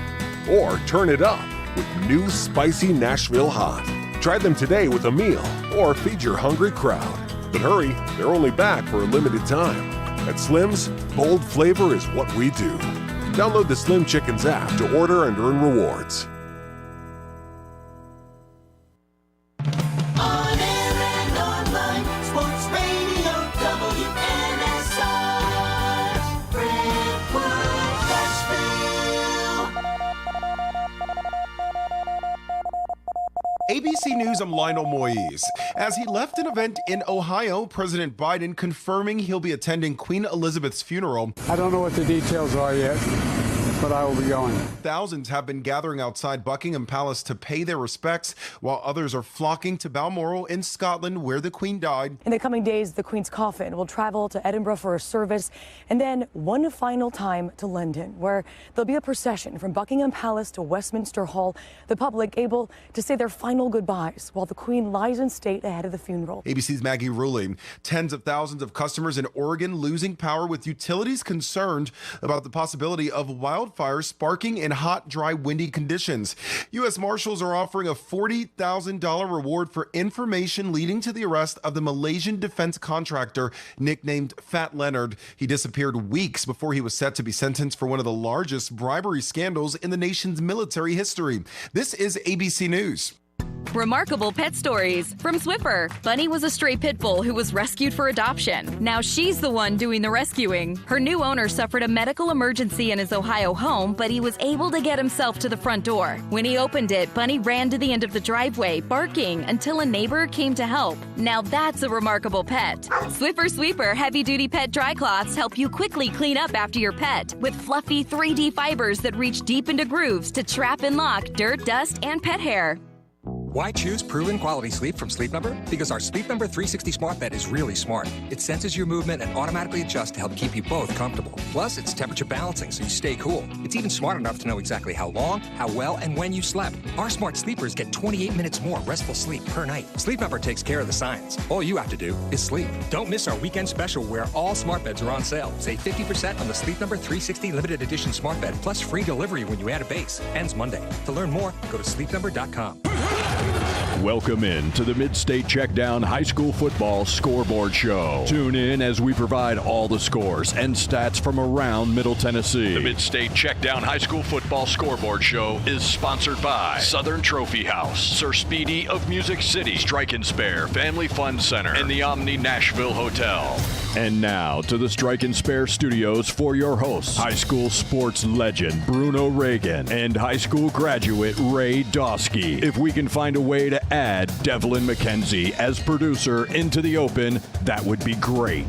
or turn it up with new spicy Nashville hot. Try them today with a meal or feed your hungry crowd. But hurry, they're only back for a limited time. At Slim's, bold flavor is what we do. Download the Slim Chickens app to order and earn rewards. On air and online, Sports Radio WNSR, Brentwood, Nashville. ABC News, I'm Lionel Moise. As he left an event in Ohio, President Biden confirming he'll be attending Queen Elizabeth's funeral. I don't know what the details are yet, but I will be going. Thousands have been gathering outside Buckingham Palace to pay their respects, while others are flocking to Balmoral in Scotland, where the Queen died. In the coming days, the Queen's coffin will travel to Edinburgh for a service, and then one final time to London, where there'll be a procession from Buckingham Palace to Westminster Hall, the public able to say their final goodbyes while the Queen lies in state ahead of the funeral. ABC's Maggie Ruley. Tens of thousands of customers in Oregon losing power, with utilities concerned about the possibility of wildfires sparking in hot, dry, windy conditions. U.S. Marshals are offering a $40,000 reward for information leading to the arrest of the Malaysian defense contractor nicknamed Fat Leonard. He disappeared weeks before he was set to be sentenced for one of the largest bribery scandals in the nation's military history. This is ABC News. Remarkable pet stories from Swiffer. Bunny was a stray pit bull who was rescued for adoption. Now she's the one doing the rescuing. Her new owner suffered a medical emergency in his Ohio home, but he was able to get himself to the front door. When he opened it, Bunny ran to the end of the driveway, barking until a neighbor came to help. Now that's a remarkable pet. Swiffer Sweeper heavy-duty pet dry cloths help you quickly clean up after your pet with fluffy 3D fibers that reach deep into grooves to trap and lock dirt, dust, and pet hair. Why choose proven quality sleep from Sleep Number? Because our Sleep Number 360 smart bed is really smart. It senses your movement and automatically adjusts to help keep you both comfortable. Plus, it's temperature balancing so you stay cool. It's even smart enough to know exactly how long, how well, and when you slept. Our smart sleepers get 28 minutes more restful sleep per night. Sleep Number takes care of the science. All you have to do is sleep. Don't miss our weekend special where all smart beds are on sale. Save 50% on the Sleep Number 360 limited edition smart bed, plus free delivery when you add a base. Ends Monday. To learn more, go to sleepnumber.com. Welcome in to the Mid-State Checkdown High School Football Scoreboard Show. Tune in as we provide all the scores and stats from around Middle Tennessee. The Mid-State Checkdown High School Football Scoreboard Show is sponsored by Southern Trophy House, Sir Speedy of Music City, Strike and Spare Family Fun Center, and the Omni Nashville Hotel. And now to the Strike and Spare Studios for your hosts, high school sports legend Bruno Reagan and high school graduate Ray Dosky. If we can find a way to add Devlin McKenzie as producer into the open, that would be great.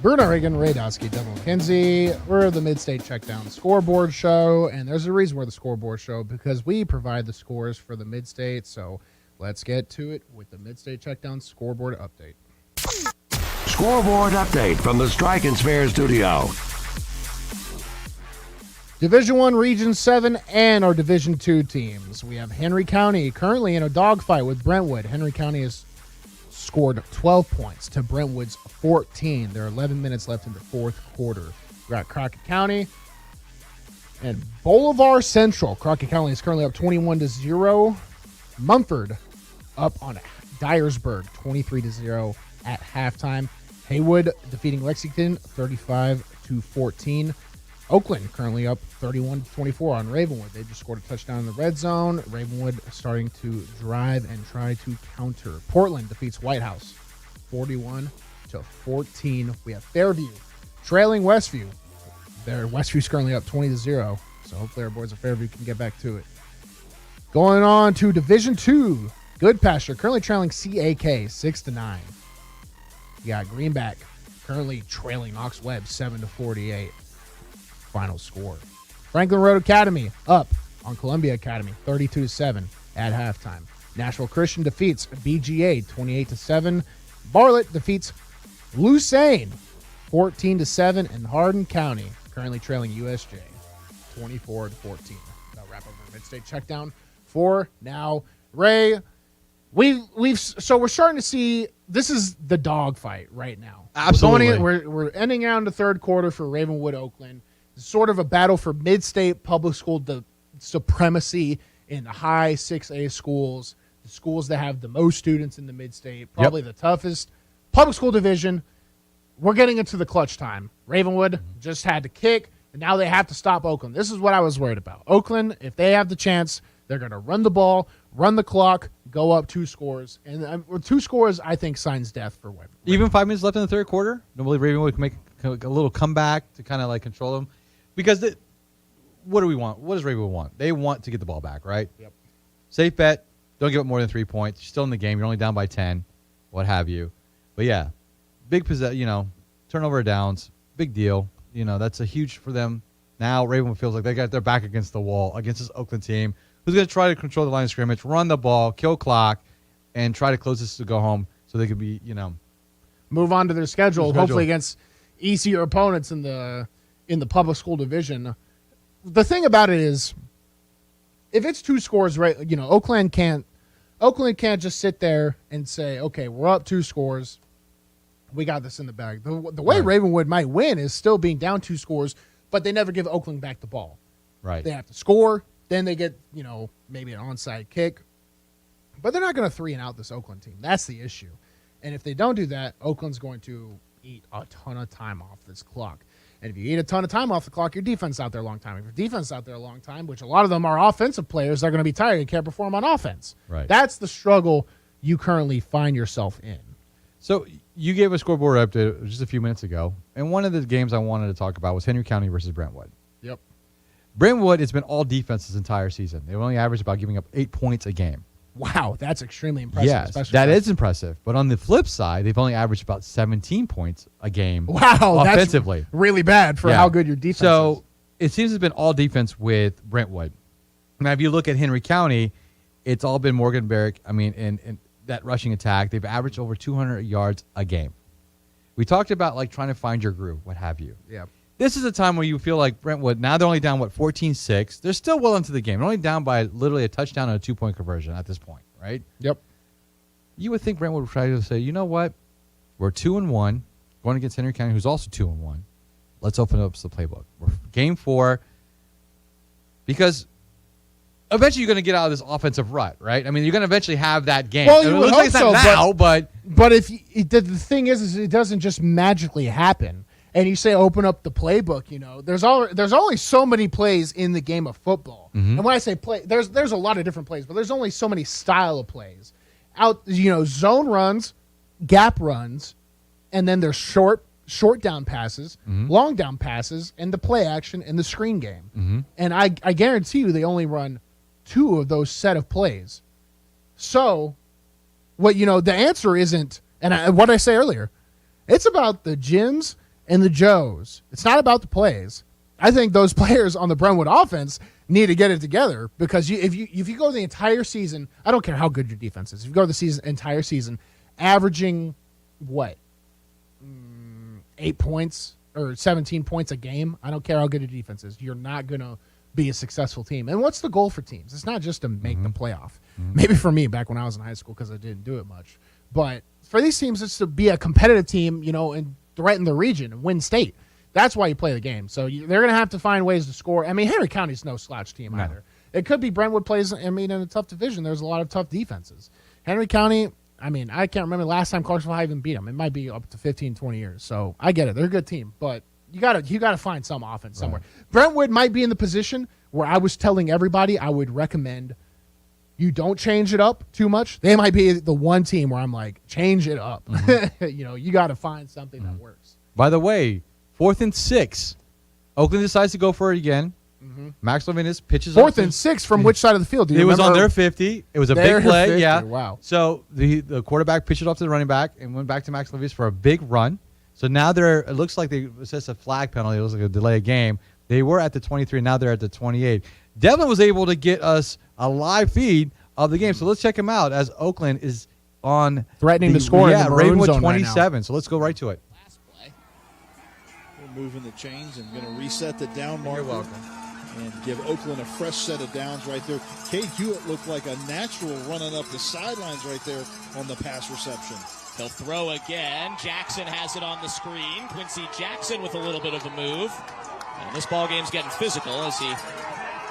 Bruno Reagan, Ray Dosky, Devlin McKenzie. We're the Mid-State Checkdown Scoreboard Show, and there's a reason we're the Scoreboard Show, because we provide the scores for the Mid-State. So let's get to it with the Mid-State Checkdown Scoreboard Update. Scoreboard Update from the Strike and Spare Studio. Division I, Region 7, and our Division II teams. We have Henry County currently in a dogfight with Brentwood. Henry County has scored 12 points to Brentwood's 14. There are 11 minutes left in the fourth quarter. We got Crockett County and Bolivar Central. Crockett County is currently up 21-0. Mumford up on Dyersburg 23-0 at halftime. Haywood defeating Lexington 35-14. Oakland currently up 31-24 on Ravenwood. They just scored a touchdown in the red zone. Ravenwood starting to drive and try to counter. Portland defeats White House 41-14. We have Fairview trailing Westview. Westview's currently up 20-0. So hopefully our boys at Fairview can get back to it. Going on to Division II, Good Pasture currently trailing CAK 6-9. You got Greenback currently trailing Knox Webb 7-48. Final score. Franklin Road Academy up on Columbia Academy 32-7 at halftime. Nashville Christian defeats BGA 28-7. Bartlett defeats Lucerne 14-7, and Hardin County currently trailing USJ 24-14. That'll wrap up our Mid-State Checkdown for now. Ray, we're starting to see this is the dogfight right now. Absolutely. We're ending out in the third quarter for Ravenwood Oakland. It's sort of a battle for mid-state public school supremacy in the high 6A schools, the schools that have the most students in the mid-state, probably the toughest public school division. We're getting into the clutch time. Ravenwood just had to kick, and now they have to stop Oakland. This is what I was worried about. Oakland, if they have the chance, they're going to run the ball, run the clock, go up 2 scores. And 2 scores, I think, signs death for Ravenwood. Even 5 minutes left in the third quarter, I believe Ravenwood can make a little comeback to kind of like control them. Because what do we want? What does Ravenwood want? They want to get the ball back, right? Yep. Safe bet. Don't give up more than 3 points. You're still in the game. You're only down by 10, what have you. But, yeah, big turnover downs, big deal. That's a huge for them. Now Ravenwood feels like they got their back against the wall against this Oakland team who's going to try to control the line of scrimmage, run the ball, kill clock, and try to close this to go home so they can be, move on to their schedule. Hopefully against easier opponents in the public school division. The thing about it is, if it's 2 scores, right? Oakland can't just sit there and say, okay, we're up 2 scores. We got this in the bag. The way Ravenwood might win is still being down 2 scores, but they never give Oakland back the ball. Right. They have to score. Then they get, maybe an onside kick. But they're not going to 3-and-out this Oakland team. That's the issue. And if they don't do that, Oakland's going to eat a ton of time off this clock. And if you eat a ton of time off the clock, your defense is out there a long time. If your defense is out there a long time, which a lot of them are offensive players, they're going to be tired and can't perform on offense. Right. That's the struggle you currently find yourself in. So you gave a scoreboard update just a few minutes ago, and one of the games I wanted to talk about was Henry County versus Brentwood. Yep. Brentwood, it's been all defense this entire season. They've only averaged about giving up 8 points a game. Wow, that's extremely impressive. Yes, that is impressive. But on the flip side, they've only averaged about 17 points a game. Wow, offensively. That's really bad for how good your defense is. So it seems to have been all defense with Brentwood. Now, if you look at Henry County, it's all been Morgan Barrick. In that rushing attack, they've averaged over 200 yards a game. We talked about trying to find your groove, what have you. Yeah. This is a time where you feel like Brentwood, now they're only down, 14-6. They're still well into the game. They're only down by literally a touchdown and a 2-point conversion at this point, right? Yep. You would think Brentwood would try to say, you know what? We're 2-1, going against Henry County, who's also 2-1. Let's open up the playbook. We're game 4. Because eventually you're going to get out of this offensive rut, right? You're going to eventually have that game. Well, you would hope so, but if the thing is it doesn't just magically happen. And you say open up the playbook, there's only so many plays in the game of football. Mm-hmm. And when I say play, there's a lot of different plays, but there's only so many style of plays. Zone runs, gap runs, and then there's short down passes, long down passes, and the play action and the screen game. Mm-hmm. And I guarantee you they only run 2 of those set of plays. So, the answer isn't, and what I say earlier, it's about the gyms and the Joes. It's not about the plays. I think those players on the Brentwood offense need to get it together because if you go the entire season, I don't care how good your defense is. If you go the entire season, averaging 8 points or 17 points a game, I don't care how good your defense is. You're not going to be a successful team. And what's the goal for teams? It's not just to make the playoff. Maybe for me back when I was in high school because I didn't do it much. But for these teams, it's to be a competitive team, and threaten the region and win state. That's why you play the game. So they're going to have to find ways to score. Henry County's no slouch team either. It could be Brentwood plays, in a tough division. There's a lot of tough defenses. Henry County, I can't remember the last time Clarksville High even beat them. It might be up to 15, 20 years. So I get it. They're a good team. But you gotta find some offense somewhere. Brentwood might be in the position where I was telling everybody I would recommend you don't change it up too much. They might be the one team where I'm like, change it up. You got to find something that works. By the way, 4th and 6. Oakland decides to go for it again. Max Levinas pitches 4th and 6 from which side of the field? Do you It was remember? on their 50. It was a Their big play. 50. Yeah. Wow. So the quarterback pitched it off to the running back and went back to Max Levinas for a big run. So now it looks like it's just a flag penalty. It looks like a delay of game. They were at the 23. Now they're at the 28. Devlin was able to get us a live feed of the game. So let's check him out as Oakland is on threatening to score in the maroon Ravenwood zone 27. right now. So let's go right to it. We're moving the chains and going to reset the down marker. You're welcome. And give Oakland a fresh set of downs right there. Cade Hewitt looked like a natural running up the sidelines right there on the pass reception. He'll throw again. Jackson has it on the screen. Quincy Jackson with a little bit of a move. And this ball game's getting physical as he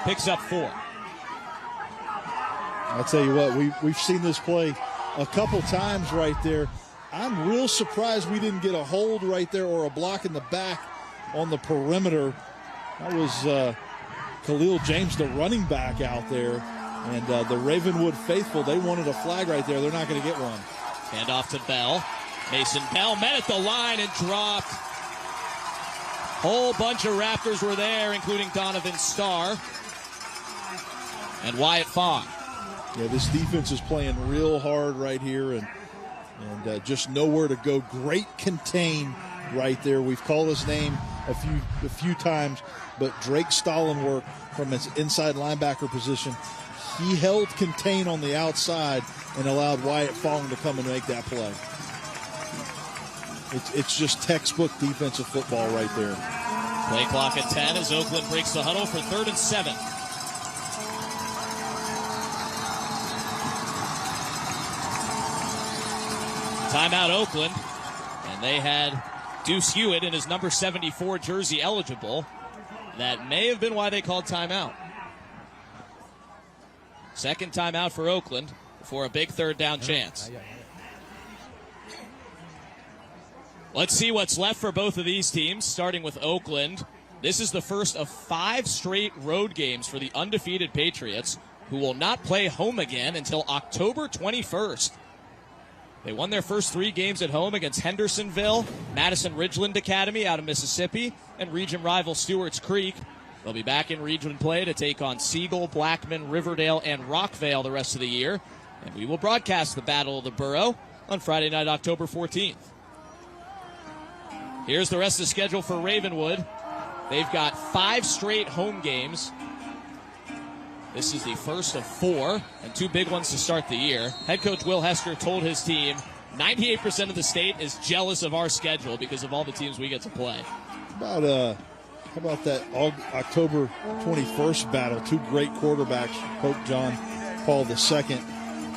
picks up 4. I'll tell you what, we've seen this play a couple times right there. I'm real surprised we didn't get a hold right there or a block in the back on the perimeter. That was Khalil James, the running back out there. And the Ravenwood faithful, they wanted a flag right there. They're not going to get one. Hand off to Bell. Mason Bell met at the line and dropped. Whole bunch of Raptors were there, including Donovan Starr and Wyatt Fogg. Yeah, this defense is playing real hard right here and just nowhere to go. Great contain right there. We've called his name a few times, but Drake Stollenwerk from his inside linebacker position, he held contain on the outside and allowed Wyatt Fogg to come and make that play. It's just textbook defensive football right there. Play clock at 10 as Oakland breaks the huddle for 3rd and 7. Timeout Oakland, and they had Deuce Hewitt in his number 74 jersey eligible. That may have been why they called timeout. Second timeout for Oakland for a big 3rd down chance. Let's see what's left for both of these teams, starting with Oakland. This is the first of 5 straight road games for the undefeated Patriots, who will not play home again until October 21st. They won their first 3 games at home against Hendersonville, Madison Ridgeland Academy out of Mississippi, and region rival Stewart's Creek. They'll be back in region play to take on Siegel, Blackman, Riverdale, and Rockvale the rest of the year. And we will broadcast the Battle of the Borough on Friday night, October 14th. Here's the rest of the schedule for Ravenwood. They've got 5 straight home games. This is the first of 4, and 2 big ones to start the year. Head coach Will Hester told his team, 98% of the state is jealous of our schedule because of all the teams we get to play. How about that October 21st battle? 2 great quarterbacks, Pope John Paul II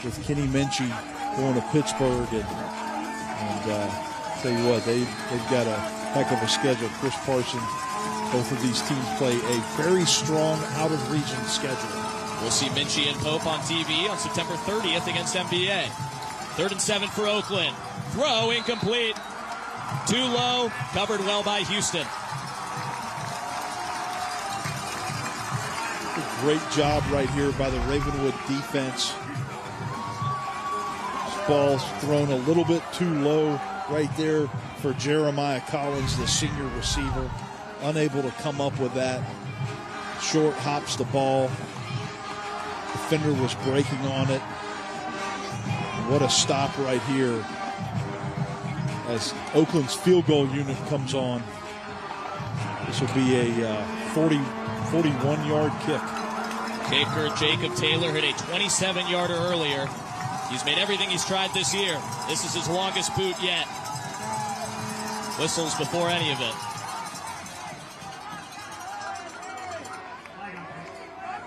with Kenny Minchie going to Pittsburgh. And tell you what, they've got a heck of a schedule. Chris Parson, both of these teams play a very strong out-of-region schedule. We'll see Minchie and Pope on TV on September 30th against MBA. 3rd and 7 for Oakland. Throw incomplete. Too low. Covered well by Houston. A great job right here by the Ravenwood defense. This ball's thrown a little bit too low right there for Jeremiah Collins, the senior receiver. Unable to come up with that. Short hops the ball. Defender was breaking on it. What a stop right here as Oakland's field goal unit comes on. This will be a 41-yard kick. Kicker Jacob Taylor hit a 27-yarder earlier. He's made everything he's tried this year. This is his longest boot yet. Whistles before any of it.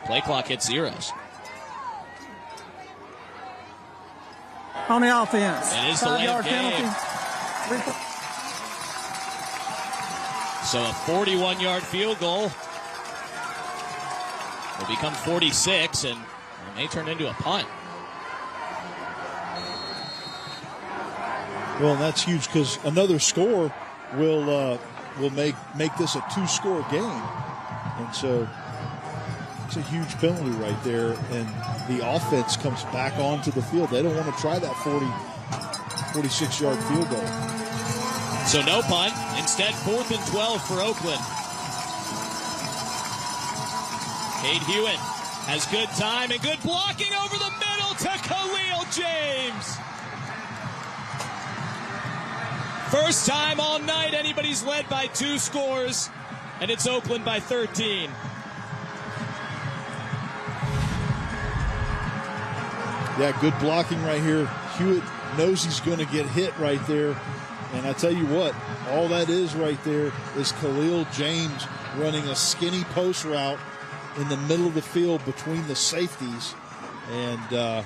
Play clock hits zeros. On the offense. It is the late game. So a 41-yard field goal will become 46 and may turn into a punt. Well, and that's huge because another score will make this a 2-score game, and so it's a huge penalty right there. And the offense comes back onto the field. They don't want to try that 46-yard field goal. So no punt. Instead, 4th and 12 for Oakland. Cade Hewitt has good time and good blocking over the middle to Khalil James. First time all night anybody's led by 2 scores, and it's Oakland by 13. Yeah, good blocking right here. Hewitt knows he's going to get hit right there. And I tell you what, all that is right there is Khalil James running a skinny post route in the middle of the field between the safeties. And,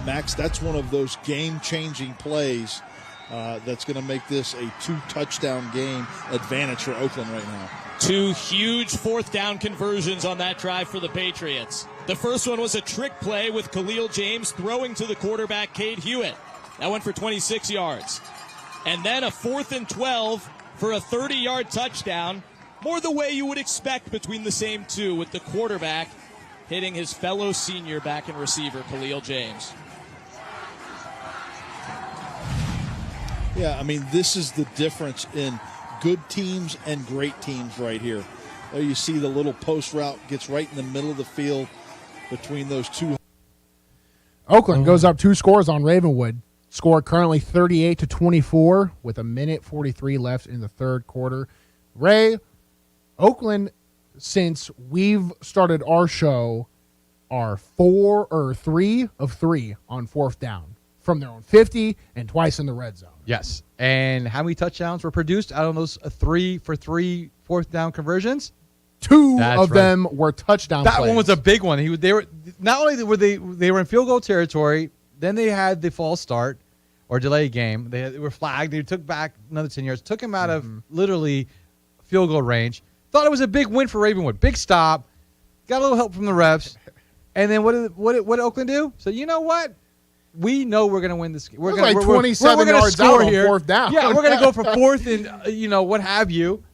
Max, that's one of those game-changing plays that's going to make this a 2-touchdown game advantage for Oakland right now. 2 huge 4th down conversions on that drive for the Patriots. The first one was a trick play with Khalil James throwing to the quarterback, Cade Hewitt. That went for 26 yards. And then a 4th and 12 for a 30-yard touchdown. More the way you would expect between the same 2, with the quarterback hitting his fellow senior back and receiver, Khalil James. Yeah, I mean, this is the difference in good teams and great teams right here. There you see the little post route gets right in the middle of the field between those 2. Oakland goes up 2 scores on Ravenwood. Score currently 38-24 with a minute 43 left in the third quarter. Ray, Oakland, since we've started our show, are 3 of 3 on 4th down from their own 50 and twice in the red zone. Yes. And how many touchdowns were produced out of those 3 for 3 4th down conversions? 2 of them were touchdown That plays. one was a big one. They were not only were they were in field goal territory, then they had the false start or delay game. They were flagged. They took back another 10 yards, took him out of literally field goal range. Thought it was a big win for Ravenwood. Big stop. Got a little help from the refs. And then what did Oakland do? So you know what? We know we're going to win this game. We're going 27 yards out on 4th down. Yeah, we're going to go for 4th and what have you.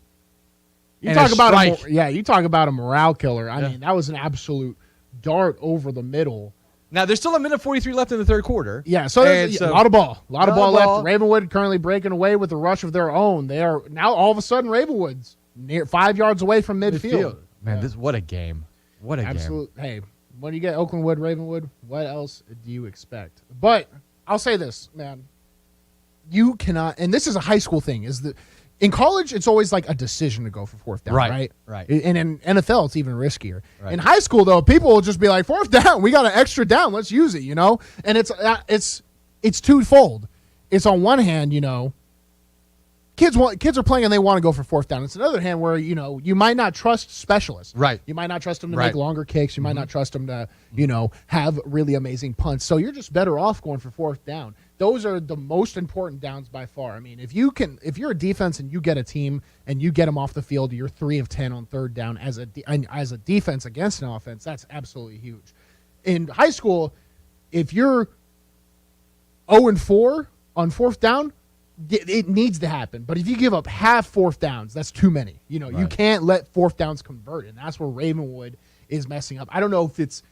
You talk about a morale killer. I mean, that was an absolute dart over the middle. Now, there's still a minute 43 left in the third quarter. Yeah, so there's a lot of ball. A lot of ball left. Ravenwood currently breaking away with a rush of their own. They are now all of a sudden Ravenwood's near 5 yards away from midfield. Man, what a game. What a game. Hey, when you get Oakland Wood, Ravenwood, what else do you expect? But I'll say this, man. You cannot, and this is a high school thing, is that in college, it's always like a decision to go for 4th down, right? Right. And in NFL, it's even riskier. Right. In high school, though, people will just be like, 4th down, we got an extra down, let's use it, And it's twofold. It's on one hand, kids are playing and they want to go for 4th down. It's another hand where, you might not trust specialists. Right. You might not trust them to make longer kicks. You might not trust them to, have really amazing punts. So you're just better off going for 4th down. Those are the most important downs by far. I mean, if you're a defense and you get a team and you get them off the field, you're 3 of 10 on 3rd down as a defense against an offense. That's absolutely huge. In high school, if you're 0-4 on 4th down, it needs to happen. But if you give up half 4th downs, that's too many. You can't let 4th downs convert, and that's where Ravenwood is messing up. I don't know if it's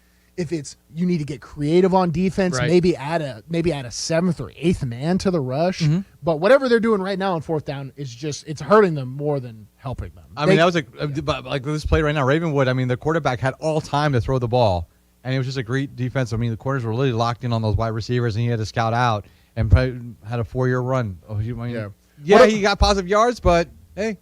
you need to get creative on defense, maybe add a 7th or 8th man to the rush. But whatever they're doing right now on 4th down is it's hurting them more than helping them. I mean, that was like this play right now. Ravenwood, I mean, the quarterback had all time to throw the ball, and it was just a great defense. I mean, the corners were really locked in on those wide receivers, and he had to scout out and probably had a 4-year run. He got positive yards, but hey,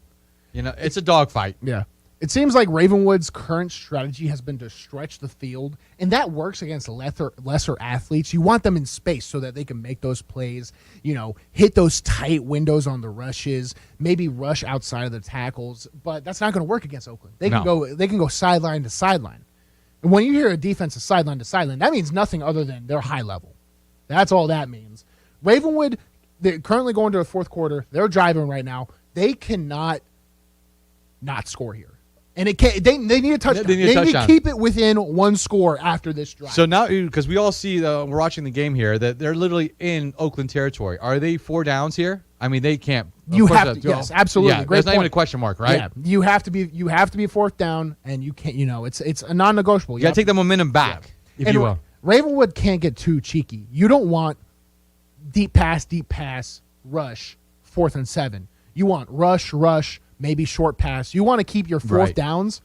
it's a dogfight. Yeah. It seems like Ravenwood's current strategy has been to stretch the field, and that works against lesser athletes. You want them in space so that they can make those plays, hit those tight windows on the rushes, maybe rush outside of the tackles, but that's not going to work against Oakland. They can go sideline to sideline. And when you hear a defense is sideline to sideline, that means nothing other than they're high level. That's all that means. Ravenwood, they're currently going to the 4th quarter. They're driving right now. They cannot not score here. And they need a touchdown. They need to keep it within 1 score after this drive. So now, because we all see, we're watching the game here, that they're literally in Oakland territory. Are they 4 downs here? I mean, they can't. You have to, yes, absolutely. Yeah, Great there's point. not even a question mark, right? Yeah, you have to be 4th down, and you can't. It's a non-negotiable. You got to take the momentum back, if you will. Ravenwood can't get too cheeky. You don't want deep pass, rush, 4th and 7. You want rush, maybe short pass. You want to keep your 4th downs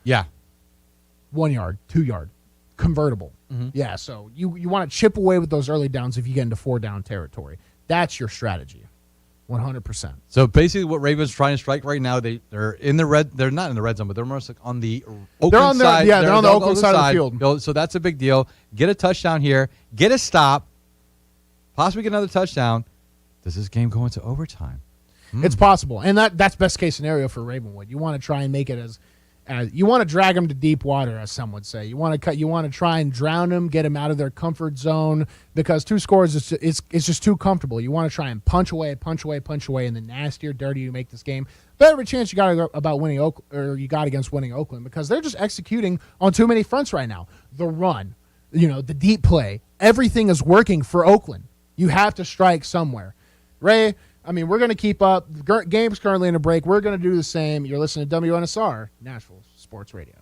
1 yard, 2 yard, convertible. Yeah, so you want to chip away with those early downs if you get into 4-down territory. That's your strategy, 100%. So basically, what Ravens trying to strike right now, they're in the red. They're not in the red zone, but they're more on the Oakland side. Yeah, they're on the Oakland side of the field. So that's a big deal. Get a touchdown here. Get a stop. Possibly get another touchdown. Does this game go into overtime? It's possible, and that's best case scenario for Ravenwood. You want to try and make it as you want to drag them to deep water, as some would say. You want to try and drown them, get them out of their comfort zone, because 2 scores is just too comfortable. You want to try and punch away, and the nastier, dirtier you make this game, better of a chance you got about winning you got against winning Oakland, because they're just executing on too many fronts right now. The run, the deep play, everything is working for Oakland. You have to strike somewhere, Ray. I mean, we're going to keep up. The game's currently in a break. We're going to do the same. You're listening to WNSR, Nashville Sports Radio.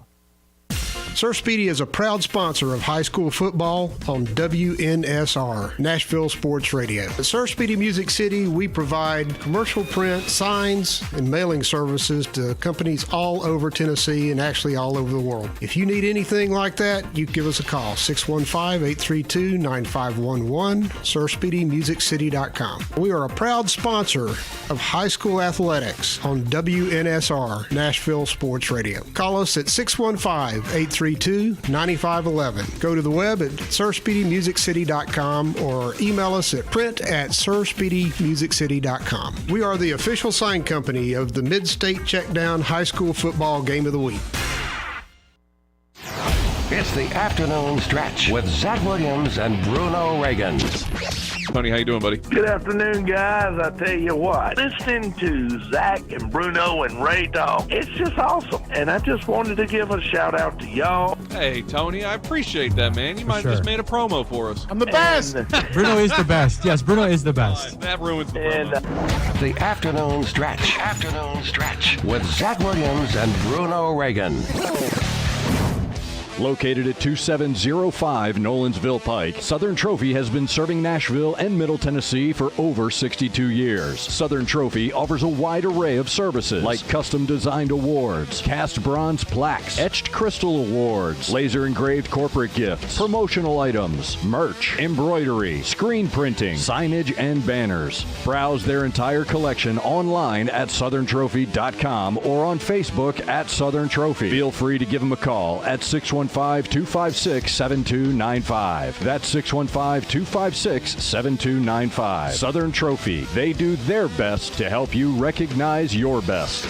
Sir Speedy is a proud sponsor of high school football on WNSR, Nashville Sports Radio. At Sir Speedy Music City, we provide commercial print, signs, and mailing services to companies all over Tennessee and actually all over the world. If you need anything like that, you give us a call, 615-832-9511, SirSpeedyMusicCity.com. We are a proud sponsor of high school athletics on WNSR, Nashville Sports Radio. Call us at 615-832-9511. Go to the web at SirSpeedyMusicCity.com or email us at print@SirSpeedyMusicCity.com. We are the official sign company of the Mid-State Checkdown High School Football Game of the Week. It's the afternoon stretch with Zach Williams and Bruno Reagan. Tony, how you doing, buddy? Good afternoon, guys. I tell you what, listening to Zach and Bruno and Ray talk, it's just awesome. And I just wanted to give a shout out to y'all. Hey, Tony, I appreciate that, man. You might have just made a promo for us. I'm the best. Bruno is the best. Yes, Bruno is the best. That ruins the promo. The afternoon stretch. With Zach Williams and Bruno Reagan. Located at 2705 Nolensville Pike, Southern Trophy has been serving Nashville and Middle Tennessee for over 62 years. Southern Trophy offers a wide array of services like custom designed awards, cast bronze plaques, etched crystal awards, laser engraved corporate gifts, promotional items, merch, embroidery, screen printing, signage, and banners. Browse their entire collection online at southerntrophy.com or on Facebook at Southern Trophy. Feel free to give them a call at 615-256-7295. That's 615-256-7295. Southern Trophy. They do their best to help you recognize your best.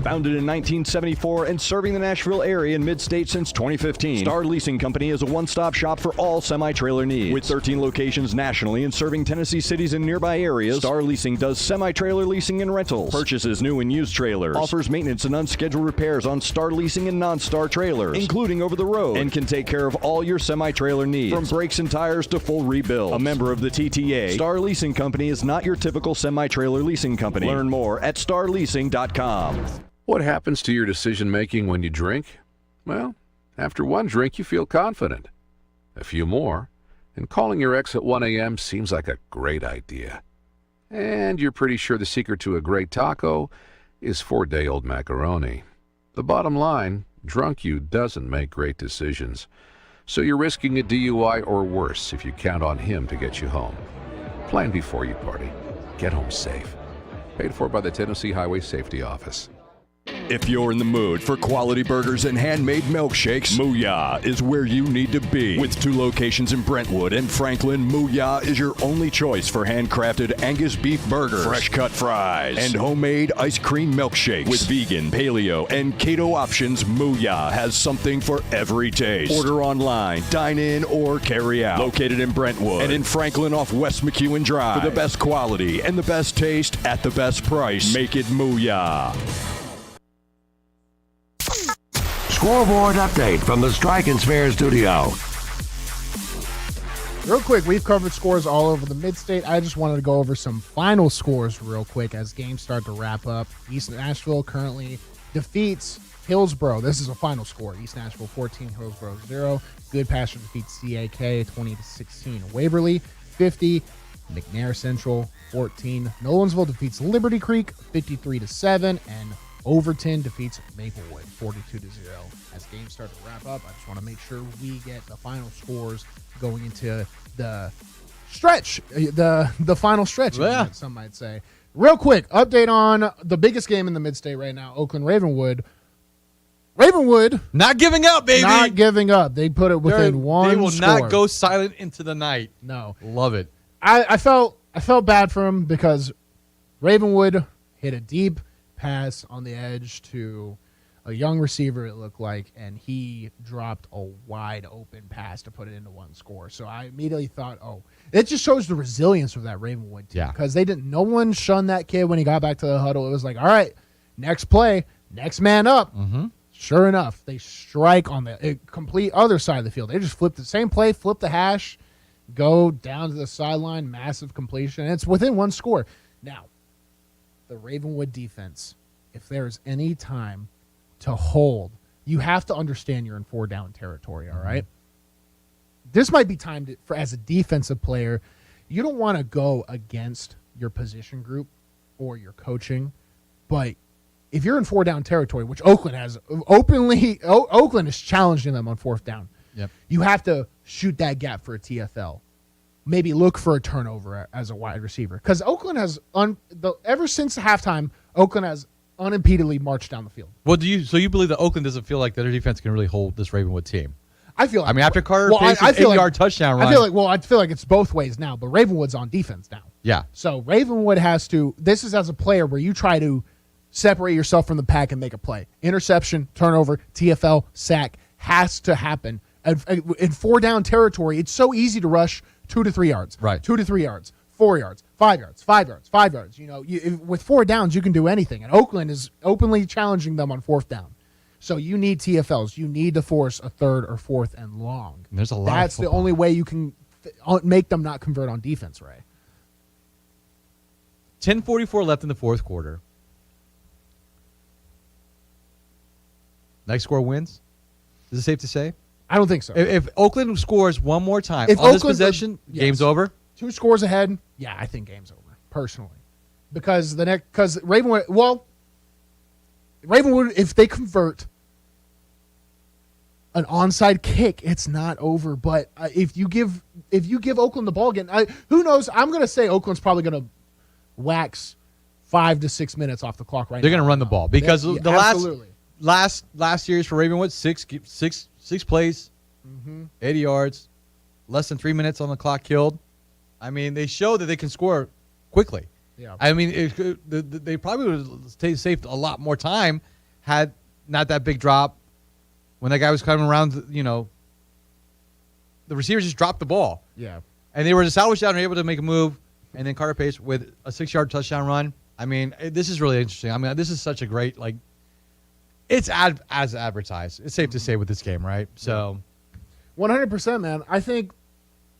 Founded in 1974 and serving the Nashville area and mid-state since 2015, Star Leasing Company is a one-stop shop for all semi-trailer needs. With 13 locations nationally and serving Tennessee cities and nearby areas, Star Leasing does semi-trailer leasing and rentals, purchases new and used trailers, offers maintenance and unscheduled repairs on Star Leasing and non-Star trailers, including over the road, and can take care of all your semi-trailer needs, from brakes and tires to full rebuild. A member of the TTA, Star Leasing Company is not your typical semi-trailer leasing company. Learn more at starleasing.com. What happens to your decision-making when you drink? Well, after one drink, you feel confident. A few more, and calling your ex at 1 a.m. seems like a great idea. And you're pretty sure the secret to a great taco is 4-day-old macaroni. The bottom line, drunk you doesn't make great decisions. So you're risking a DUI or worse if you count on him to get you home. Plan before you party. Get home safe. Paid for by the Tennessee Highway Safety Office. If you're in the mood for quality burgers and handmade milkshakes, Mooyah is where you need to be. With 2 locations in Brentwood and Franklin, Mooyah is your only choice for handcrafted Angus beef burgers, fresh cut fries, and homemade ice cream milkshakes. With vegan, paleo, and keto options, Mooyah has something for every taste. Order online, dine in, or carry out. Located in Brentwood and in Franklin off West McEwen Drive. For the best quality and the best taste at the best price, make it Mooyah. Scoreboard update from the Strike and Spare studio. Real quick, we've covered scores all over the mid-state. I just wanted to go over some final scores real quick as games start to wrap up. East Nashville currently defeats Hillsboro. This is a final score. East Nashville 14, Hillsboro 0. Good Pasture defeats CAK 20-16. Waverly 50, McNair Central 14. Nolensville defeats Liberty Creek 53-7, and Overton defeats Maplewood 42-0. As games start to wrap up, I just want to make sure we get the final scores going into the stretch, the final stretch, some might say. Real quick, update on the biggest game in the Mid-State right now, Oakland Ravenwood. Ravenwood not giving up, baby. Not giving up. They put it within one They will score. not go silent into the night. No. Love it. I felt bad for him because Ravenwood hit a deep pass on the edge to a young receiver, it looked like, and he dropped a wide open pass to put it into one score. So I immediately thought, it just shows the resilience of that Ravenwood team. Because no one shunned that kid when he got back to the huddle. It was like, all right, next play, next man up. Mm-hmm. Sure enough, they strike on the complete other side of the field. They just flip the same play, flip the hash, go down to the sideline, massive completion. And it's within one score. Now, the Ravenwood defense, if there's any time to hold, you have to understand you're in 4-down territory, all right? This might be time for, as a defensive player, you don't want to go against your position group or your coaching, but if you're in 4-down territory, which Oakland has openly, Oakland is challenging them on 4th down. Yep. You have to shoot that gap for a TFL. Maybe look for a turnover as a wide receiver. Because Oakland has, ever since halftime, Oakland has unimpededly marched down the field. Well, so you believe that Oakland doesn't feel like their defense can really hold this Ravenwood team? I feel like. I mean, after Carter Pace's 8-yard touchdown run. I feel like it's both ways now, but Ravenwood's on defense now. Yeah. So Ravenwood has to, this is as a player where you try to separate yourself from the pack and make a play. Interception, turnover, TFL, sack has to happen. In 4-down territory, it's so easy to rush 2 to 3 yards. Right. 2 to 3 yards, 4 yards, 5 yards, 5 yards, 5 yards. With 4 downs, you can do anything. And Oakland is openly challenging them on 4th down. So you need TFLs. You need to force a 3rd or 4th and long. And there's a lot. That's the only way you can make them not convert on defense, Ray. 10:44 left in the 4th quarter. Next score wins? Is it safe to say? I don't think so. If Oakland scores one more time on this possession, game's over? 2 scores ahead, yeah, I think game's over, personally. Because Ravenwood, if they convert an onside kick, it's not over. But if you give Oakland the ball again, who knows? I'm going to say Oakland's probably going to wax 5 to 6 minutes off the clock right now. They're going to run the ball because absolutely. Last series for Ravenwood, six plays, 80 yards, less than 3 minutes on the clock killed. I mean, they show that they can score quickly. Yeah. I mean, they probably would have saved a lot more time had not that big drop when that guy was coming around. The receivers just dropped the ball. Yeah. And they were salvaged out and able to make a move. And then Carter Pace with a 6-yard touchdown run. I mean, this is really interesting. I mean, this is such a great, it's as advertised. It's safe to say with this game, right? So, 100%, man. I think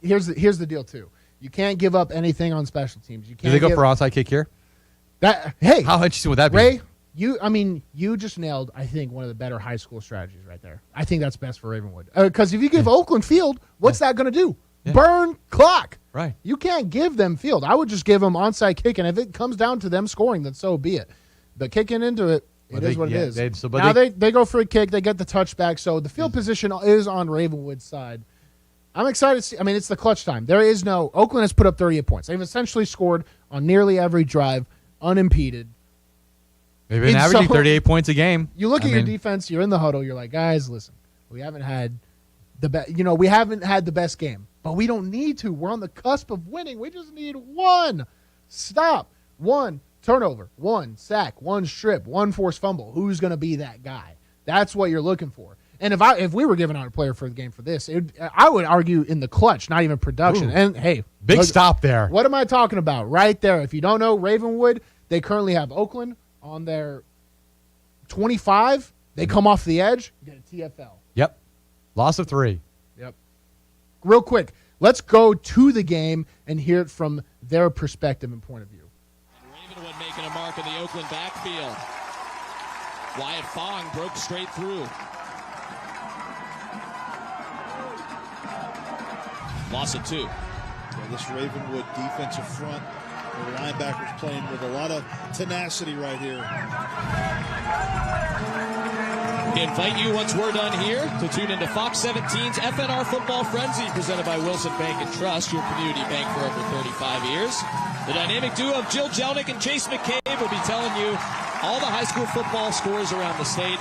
here's the deal too. You can't give up anything on special teams. You can't. Do they go for onside kick here? Hey, how interesting would that be? Ray, you just nailed, I think, one of the better high school strategies right there. I think that's best for Ravenwood. Because if you give Oakland field, what's that going to do? Yeah. Burn clock. Right. You can't give them field. I would just give them onside kick, and if it comes down to them scoring, then so be it. But kicking into it, it is what it is. They go for a kick. They get the touchback. So the field position is on Ravenwood's side. I'm excited to see. I mean, it's the clutch time. Oakland has put up 38 points. They've essentially scored on nearly every drive, unimpeded. They've been averaging 38 points a game. You look at your defense, you're in the huddle, you're like, guys, listen, we haven't had the best game, but we don't need to. We're on the cusp of winning. We just need 1 stop, 1 turnover, 1 sack, 1 strip, 1 forced fumble. Who's going to be that guy? That's what you're looking for. And if we were giving out a player for the game for this, I would argue in the clutch, not even production. Ooh. And hey, big stop there. What am I talking about? Right there. If you don't know, Ravenwood, they currently have Oakland on their 25. They come off the edge, get a TFL. Yep. Loss of 3. Yep. Real quick, let's go to the game and hear it from their perspective and point of view. Ravenwood making a mark in the Oakland backfield. Wyatt Fong broke straight through. Loss of 2. Yeah, this Ravenwood defensive front, the linebackers playing with a lot of tenacity right here. We invite you, once we're done here, to tune into Fox 17's FNR Football Frenzy, presented by Wilson Bank and Trust, your community bank for over 35 years. The dynamic duo of Jill Jelnick and Chase McCabe will be telling you all the high school football scores around the state,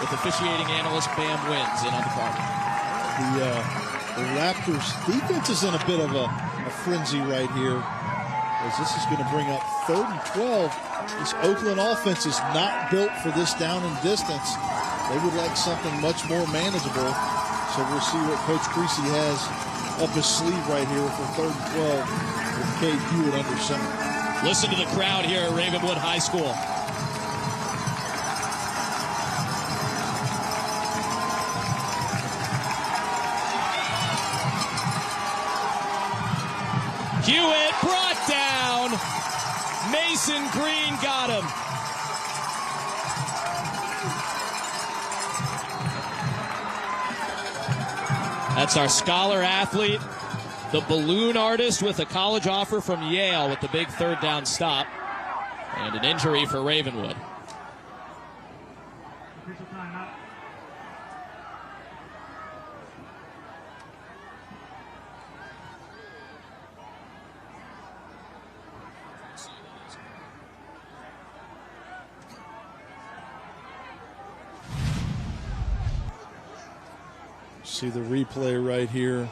with officiating analyst Bam Wins in on the card. The Raptors defense is in a bit of a frenzy right here, as this is going to bring up 3rd and 12. This Oakland offense is not built for this down and distance. They would like something much more manageable. So we'll see what Coach Creasy has up his sleeve right here for 3rd and 12 with Cade Hewitt under center. Listen to the crowd here at Ravenwood High School. Hewitt brought down. Mason Green got him. That's our scholar athlete, the balloon artist with a college offer from Yale with the big 3rd down stop. And an injury for Ravenwood. See the replay right here.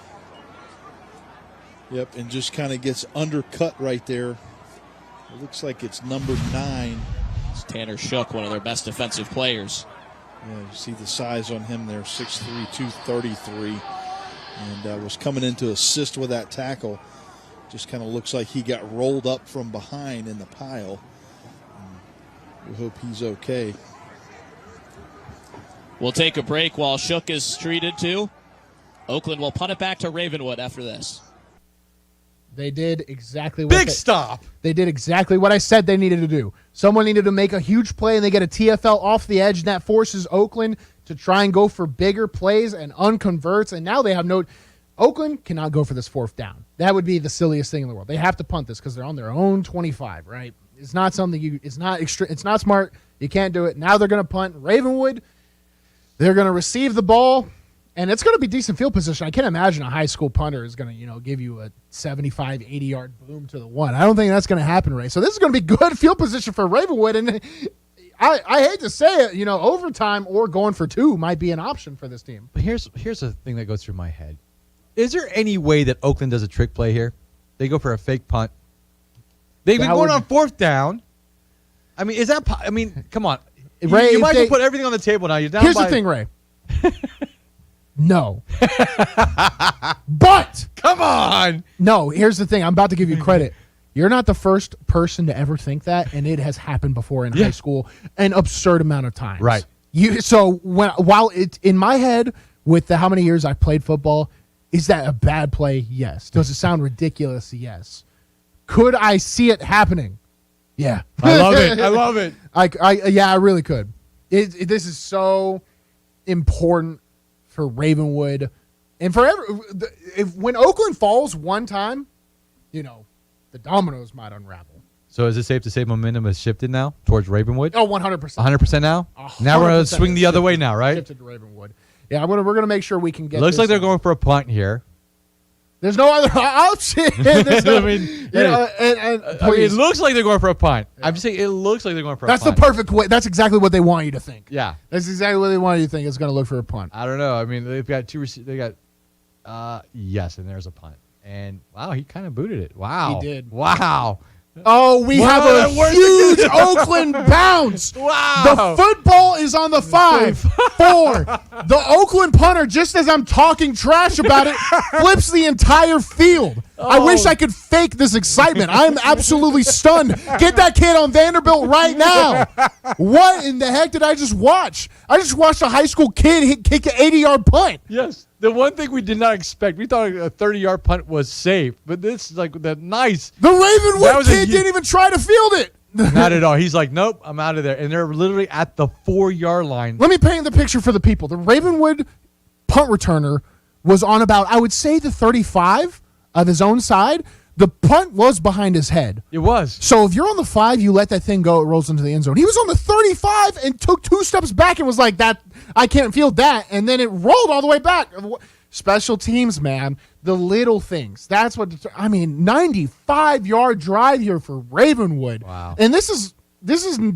Yep, and just kind of gets undercut right there. It looks like it's number 9. It's Tanner Shook, one of their best defensive players. Yeah, you see the size on him there, 6'3", 233. And was coming in to assist with that tackle. Just kind of looks like he got rolled up from behind in the pile. We hope he's okay. We'll take a break while Shook is treated too. Oakland will punt it back to Ravenwood after this. They did exactly what Big stop. They did exactly what I said they needed to do. Someone needed to make a huge play, and they get a TFL off the edge, and that forces Oakland to try and go for bigger plays and unconverts. And now they have no. Oakland cannot go for this 4th down. That would be the silliest thing in the world. They have to punt this because they're on their own 25. Right? It's not something It's not extra. It's not smart. You can't do it. Now they're going to punt. Ravenwood. They're going to receive the ball, and it's going to be decent field position. I can't imagine a high school punter is going to, give you a 75, 80-yard boom to the 1. I don't think that's going to happen, Ray. So this is going to be good field position for Ravenwood, and I hate to say it, overtime or going for 2 might be an option for this team. But here's the thing that goes through my head. Is there any way that Oakland does a trick play here? They go for a fake punt. They've been going on 4th down. I mean, come on. Ray, you might as well put everything on the table now. You're down. Here's the thing, Ray. No. But come on. No, here's the thing. I'm about to give you credit. You're not the first person to ever think that, and it has happened before in high school an absurd amount of times. Right. While it's in my head with how many years I've played football, is that a bad play? Yes. Does it sound ridiculous? Yes. Could I see it happening? Yeah. I love it. I love it. I really could. This is so important for Ravenwood and for when Oakland falls one time, the dominoes might unravel. So is it safe to say momentum has shifted now towards Ravenwood? Oh, 100%. 100% now? Now we're going to swing the other way now, right? Shifted to Ravenwood. Yeah, we're going to make sure we can get Looks like they're going for a punt here. There's no other option. It looks like they're going for a punt. Yeah. I'm just saying it looks like they're going for a punt. That's the perfect way. That's exactly what they want you to think. Yeah. That's exactly what they want you to think. It's going to look for a punt. I don't know. I mean, they've got 2 receivers. They got, yes, and there's a punt. And, wow, he kind of booted it. Wow. He did. Wow. Oh, we have a huge Oakland bounce. Wow. The football is on the 5, 4. The Oakland punter, just as I'm talking trash about it, flips the entire field. Oh. I wish I could fake this excitement. I'm absolutely stunned. Get that kid on Vanderbilt right now. What in the heck did I just watch? I just watched a high school kid kick an 80-yard punt. Yes. The one thing we did not expect, we thought a 30-yard punt was safe, but this is like that nice. The Ravenwood kid didn't even try to field it. Not at all. He's like, nope, I'm out of there. And they're literally at the 4-yard line. Let me paint the picture for the people. The Ravenwood punt returner was on about, I would say, the 35 of his own side. The punt was behind his head. It was. So if you're on the 5, you let that thing go, it rolls into the end zone. He was on the 35 and took 2 steps back and was like, "That I can't field that," and then it rolled all the way back. Special teams, man, the little things. That's what 95-yard drive here for Ravenwood. Wow. And this is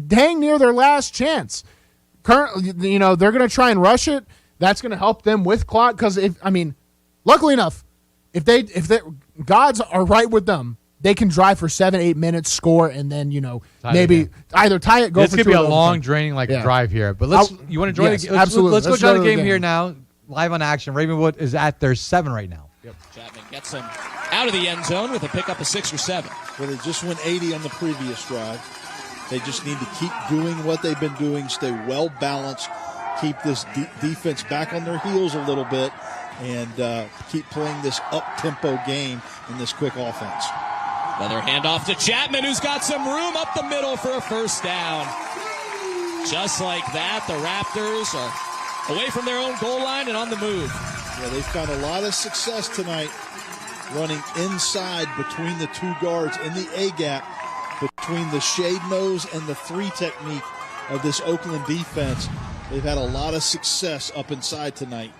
dang near their last chance. Currently, they're going to try and rush it. That's going to help them with clock because luckily enough, if they gods are right with them, they can drive for 7-8 minutes, score, and then maybe either tie it. This could be a long, draining drive here. But you want to join? Yes, the, absolutely. Let's go join the game here now. Live on action. Ravenwood is at their 7 right now. Yep. Chapman gets him out of the end zone with a pickup of 6 or 7. Well, they just went 80 on the previous drive. They just need to keep doing what they've been doing, stay well balanced, keep this defense back on their heels a little bit, and keep playing this up-tempo game in this quick offense. Another handoff to Chapman, who's got some room up the middle for a first down. Just like that, the Raptors are away from their own goal line and on the move. Yeah, they've found a lot of success tonight running inside between the 2 guards in the A-gap, between the shade nose and the 3 technique of this Oakland defense. They've had a lot of success up inside tonight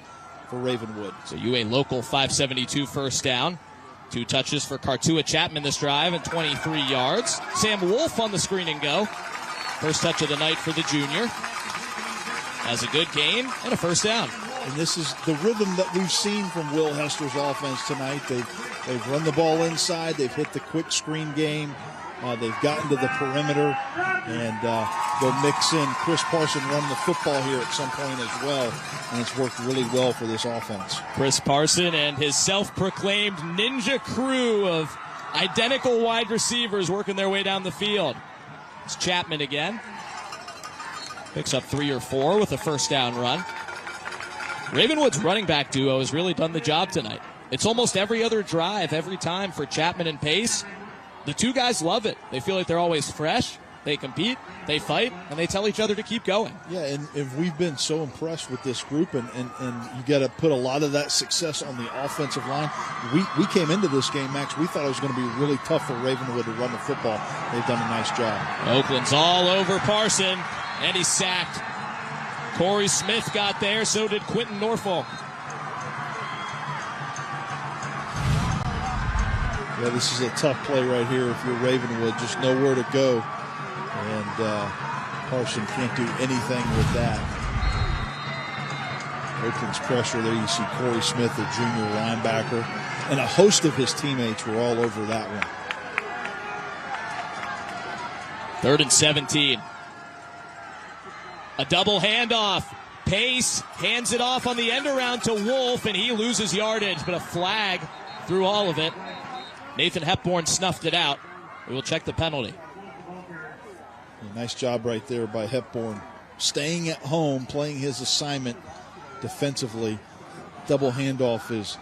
for Ravenwood. So UA local 572 first down. 2 touches for Kartua Chapman this drive and 23 yards. Sam Wolf on the screen and go. First touch of the night for the junior. Has a good gain and a first down. And this is the rhythm that we've seen from Will Hester's offense tonight. They've run the ball inside. They've hit the quick screen game. They've gotten to the perimeter, and they'll mix in Chris Parson running the football here at some point as well, and it's worked really well for this offense. Chris Parson and his self-proclaimed ninja crew of identical wide receivers working their way down the field. It's Chapman again. Picks up 3 or 4 with a first down run. Ravenwood's running back duo has really done the job tonight. It's almost every other drive, every time for Chapman and Pace. The 2 guys love it. They feel like they're always fresh. They compete, they fight, and they tell each other to keep going. Yeah, and we've been so impressed with this group, and you got to put a lot of that success on the offensive line. We came into this game, Max, we thought it was going to be really tough for Ravenwood to run the football. They've done a nice job. Oakland's all over Parson, and he's sacked. Corey Smith got there, so did Quentin Norfolk. Yeah, this is a tough play right here if you're Ravenwood. Just nowhere to go. And Parson can't do anything with that. Oakland's pressure there. You see Corey Smith, the junior linebacker, and a host of his teammates were all over that one. 3rd and 17. A double handoff. Pace hands it off on the end around to Wolf, and he loses yardage, but a flag through all of it. Nathan Hepburn snuffed it out. We will check the penalty. Nice job right there by Hepburn. Staying at home, playing his assignment defensively. Double handoff is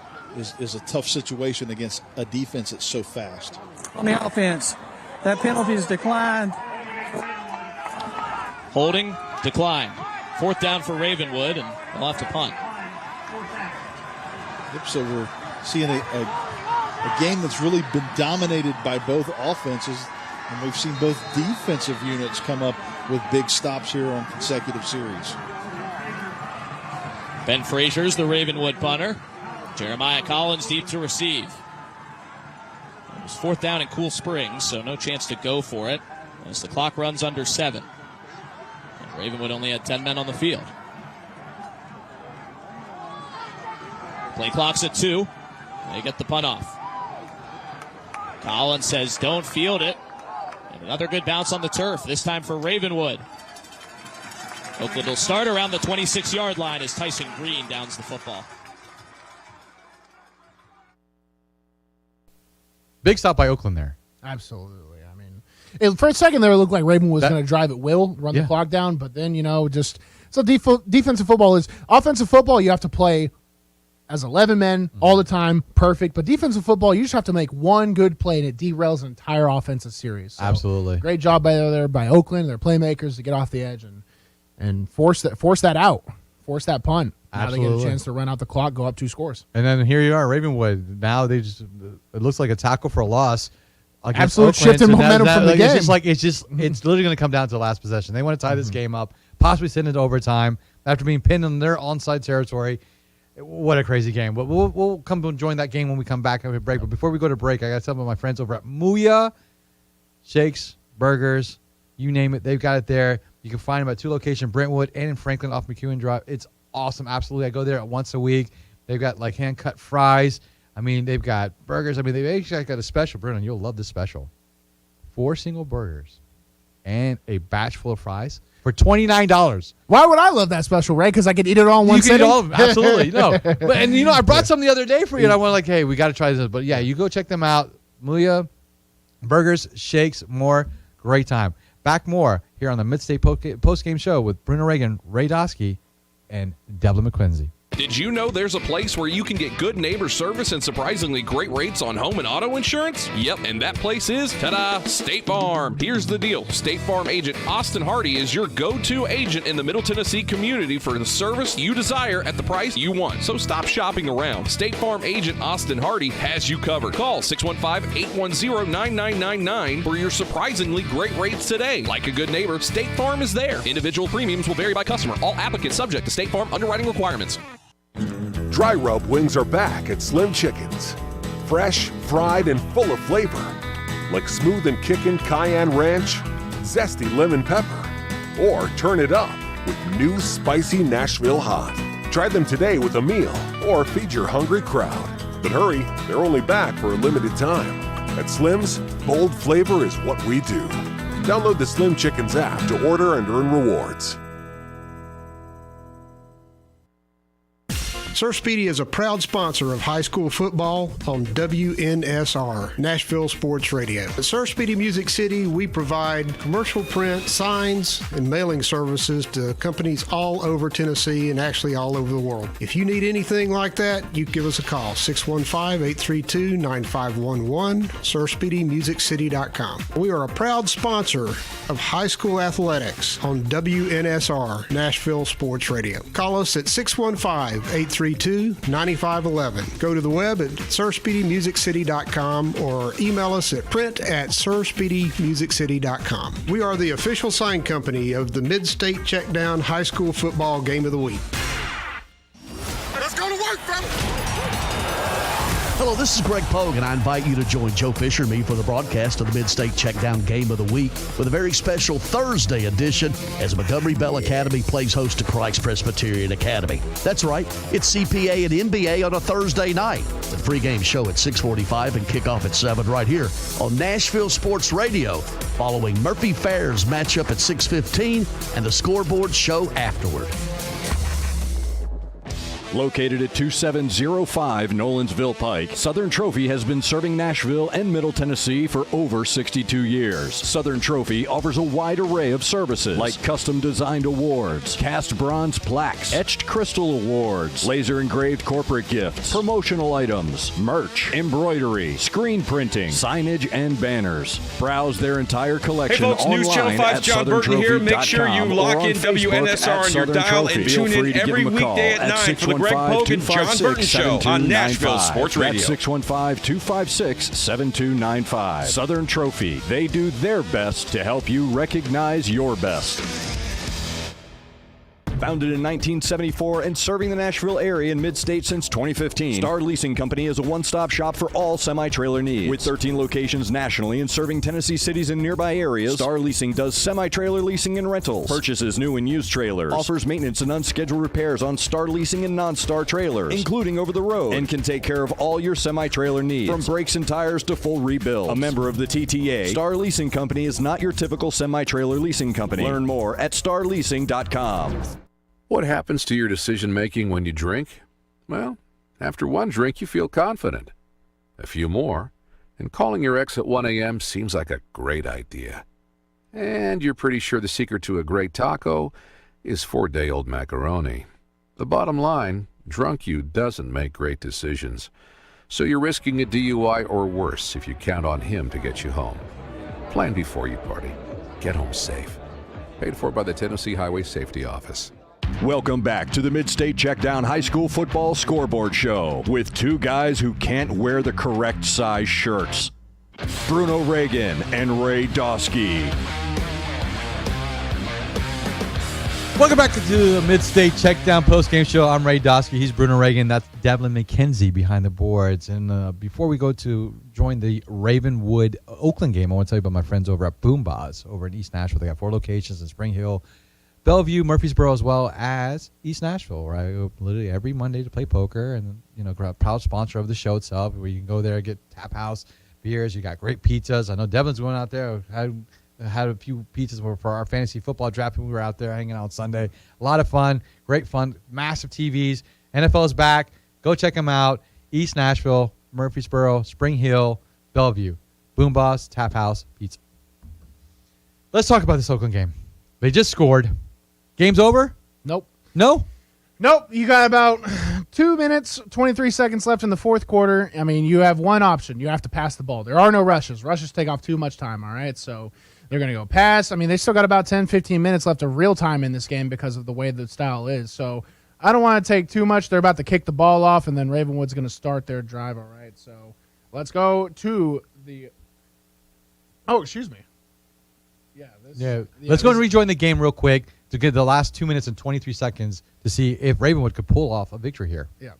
a tough situation against a defense that's so fast. On the offense, that penalty is declined. Holding declined. 4th down for Ravenwood, and they'll have to punt. Yep, so we're seeing a game that's really been dominated by both offenses, and we've seen both defensive units come up with big stops here on consecutive series. Ben Frazier's the Ravenwood punter. Jeremiah Collins deep to receive. It was 4th down in Cool Springs, so no chance to go for it as the clock runs under 7. And Ravenwood only had 10 men on the field. Play clock's at 2. They get the punt off. Collins says don't field it. And another good bounce on the turf, this time for Ravenwood. Oakland will start around the 26-yard line as Tyson Green downs the football. Big stop by Oakland there. Absolutely. I mean, for a second there, it looked like Ravenwood was going to drive at will, run the clock down, but then, just so defensive football is offensive football. You have to play as 11 men all the time, perfect. But defensive football, you just have to make one good play and it derails an entire offensive series. So absolutely, great job by Oakland, their playmakers to get off the edge and force that out, force that punt. Now they get a chance to run out the clock, go up 2 scores. And then here you are, Ravenwood. Now it looks like a tackle for a loss. Absolute shift in momentum from the game. It's literally going to come down to the last possession. They want to tie this game up, possibly send it to overtime after being pinned in their onside territory. What a crazy game. But we'll come and join that game when we come back after break. But before we go to break, I got to tell my friends over at Muya Shakes, Burgers, you name it. They've got it there. You can find them at 2 locations, Brentwood and in Franklin off McEwen Drive. It's awesome. Absolutely. I go there once a week. They've got like hand-cut fries. I mean, they've got burgers. I mean, they've actually got a special, Bruno. You'll love this special. 4 single burgers and a batch full of fries for $29. Why would I love that special, Ray? Because I could eat it all in one sitting? You can eat all of them. Absolutely. No. But, and, I brought some the other day for you, and I went hey, we got to try this. But, yeah, you go check them out. Muya, Burgers, Shakes, more. Great time. Back more here on the Mid-State Post-Game Show with Bruno Reagan, Ray Dosky, and Devlin McQuincy. Did you know there's a place where you can get good neighbor service and surprisingly great rates on home and auto insurance? Yep, and that place is, ta-da, State Farm. Here's the deal. State Farm agent Austin Hardy is your go-to agent in the Middle Tennessee community for the service you desire at the price you want. So stop shopping around. State Farm agent Austin Hardy has you covered. Call 615-810-9999 for your surprisingly great rates today. Like a good neighbor, State Farm is there. Individual premiums will vary by customer. All applicants subject to State Farm underwriting requirements. Dry rub wings are back at Slim Chickens. Fresh, fried, and full of flavor. Like smooth and kickin' cayenne ranch, zesty lemon pepper, or turn it up with new spicy Nashville hot. Try them today with a meal or feed your hungry crowd. But hurry, they're only back for a limited time. At Slim's, bold flavor is what we do. Download the Slim Chickens app to order and earn rewards. Sir Speedy is a proud sponsor of high school football on WNSR, Nashville Sports Radio. At Sir Speedy Music City, we provide commercial print, signs, and mailing services to companies all over Tennessee and actually all over the world. If you need anything like that, you give us a call, 615-832-9511, SirSpeedyMusicCity.com. We are a proud sponsor of high school athletics on WNSR, Nashville Sports Radio. Call us at 615-832-9511. Go to the web at SirSpeedyMusicCity.com or email us at print@SirSpeedyMusicCity.com. We are the official sign company of the Mid-State Checkdown High School Football Game of the Week. Let's go to work, fella! Hello, this is Greg Pogue, and I invite you to join Joe Fisher and me for the broadcast of the Mid-State Checkdown Game of the Week with a very special Thursday edition as Montgomery Bell Academy plays host to Christ Presbyterian Academy. That's right, it's CPA and NBA on a Thursday night. The pregame show at 6:45 and kickoff at 7 right here on Nashville Sports Radio, following Murphy Fair's matchup at 6:15 and the scoreboard show afterward. Located at 2705 Nolensville Pike, Southern Trophy has been serving Nashville and Middle Tennessee for over 62 years. Southern Trophy offers a wide array of services like custom-designed awards, cast bronze plaques, etched crystal awards, laser-engraved corporate gifts, promotional items, merch, embroidery, screen printing, signage, and banners. Browse their entire collection online. Hey folks, News Channel 5's John Burton here. Make sure you lock in WNSR on your dial and tune in every weekday at 9 for the Greg Pogue and John Burton Show on Nashville Sports Radio. That's 615-256-7295. Southern Trophy. They do their best to help you recognize your best. Founded in 1974 and serving the Nashville area and mid-state since 2015, Star Leasing Company is a one-stop shop for all semi-trailer needs. With 13 locations nationally and serving Tennessee cities and nearby areas, Star Leasing does semi-trailer leasing and rentals, purchases new and used trailers, offers maintenance and unscheduled repairs on Star Leasing and non-Star trailers, including over the road, and can take care of all your semi-trailer needs, from brakes and tires to full rebuilds. A member of the TTA, Star Leasing Company is not your typical semi-trailer leasing company. Learn more at starleasing.com. What happens to your decision-making when you drink? Well, after one drink, you feel confident. A few more, and calling your ex at 1 a.m. seems like a great idea. And you're pretty sure the secret to a great taco is 4-day-old macaroni. The bottom line, drunk you doesn't make great decisions. So you're risking a DUI or worse if you count on him to get you home. Plan before you party. Get home safe. Paid for by the Tennessee Highway Safety Office. Welcome back to the Mid-State Checkdown High School Football Scoreboard Show with two guys who can't wear the correct size shirts, Bruno Reagan and Ray Dosky. Welcome back to the Mid-State Checkdown postgame show. I'm Ray Dosky. He's Bruno Reagan. That's Devlin McKenzie behind the boards. And before we go to join the Ravenwood Oakland game, I want to tell you about my friends over at Boom Baz over in East Nashville. They got 4 locations in Spring Hill, Bellevue, Murfreesboro, as well as East Nashville, where I go literally every Monday to play poker. And, proud sponsor of the show itself, where you can go there and get tap house beers. You got great pizzas. I know Devlin's going out there. Had a few pizzas for our fantasy football draft when we were out there hanging out Sunday. A lot of fun, great fun, massive TVs. NFL is back. Go check them out. East Nashville, Murfreesboro, Spring Hill, Bellevue, Boom Baz, Tap House, Pizza. Let's talk about this Oakland game. They just scored. Game's over? Nope. No? Nope. You got about 2 minutes, 23 seconds left in the fourth quarter. I mean, you have one option. You have to pass the ball. There are no rushes. Rushes take off too much time, all right? So they're going to go pass. I mean, they still got about 10, 15 minutes left of real time in this game because of the way the style is. So I don't want to take too much. They're about to kick the ball off, and then Ravenwood's going to start their drive, all right? So let's go to the – oh, excuse me. Let's go and rejoin the game real quick to get the last 2 minutes and 23 seconds to see if Ravenwood could pull off a victory here. Yeah.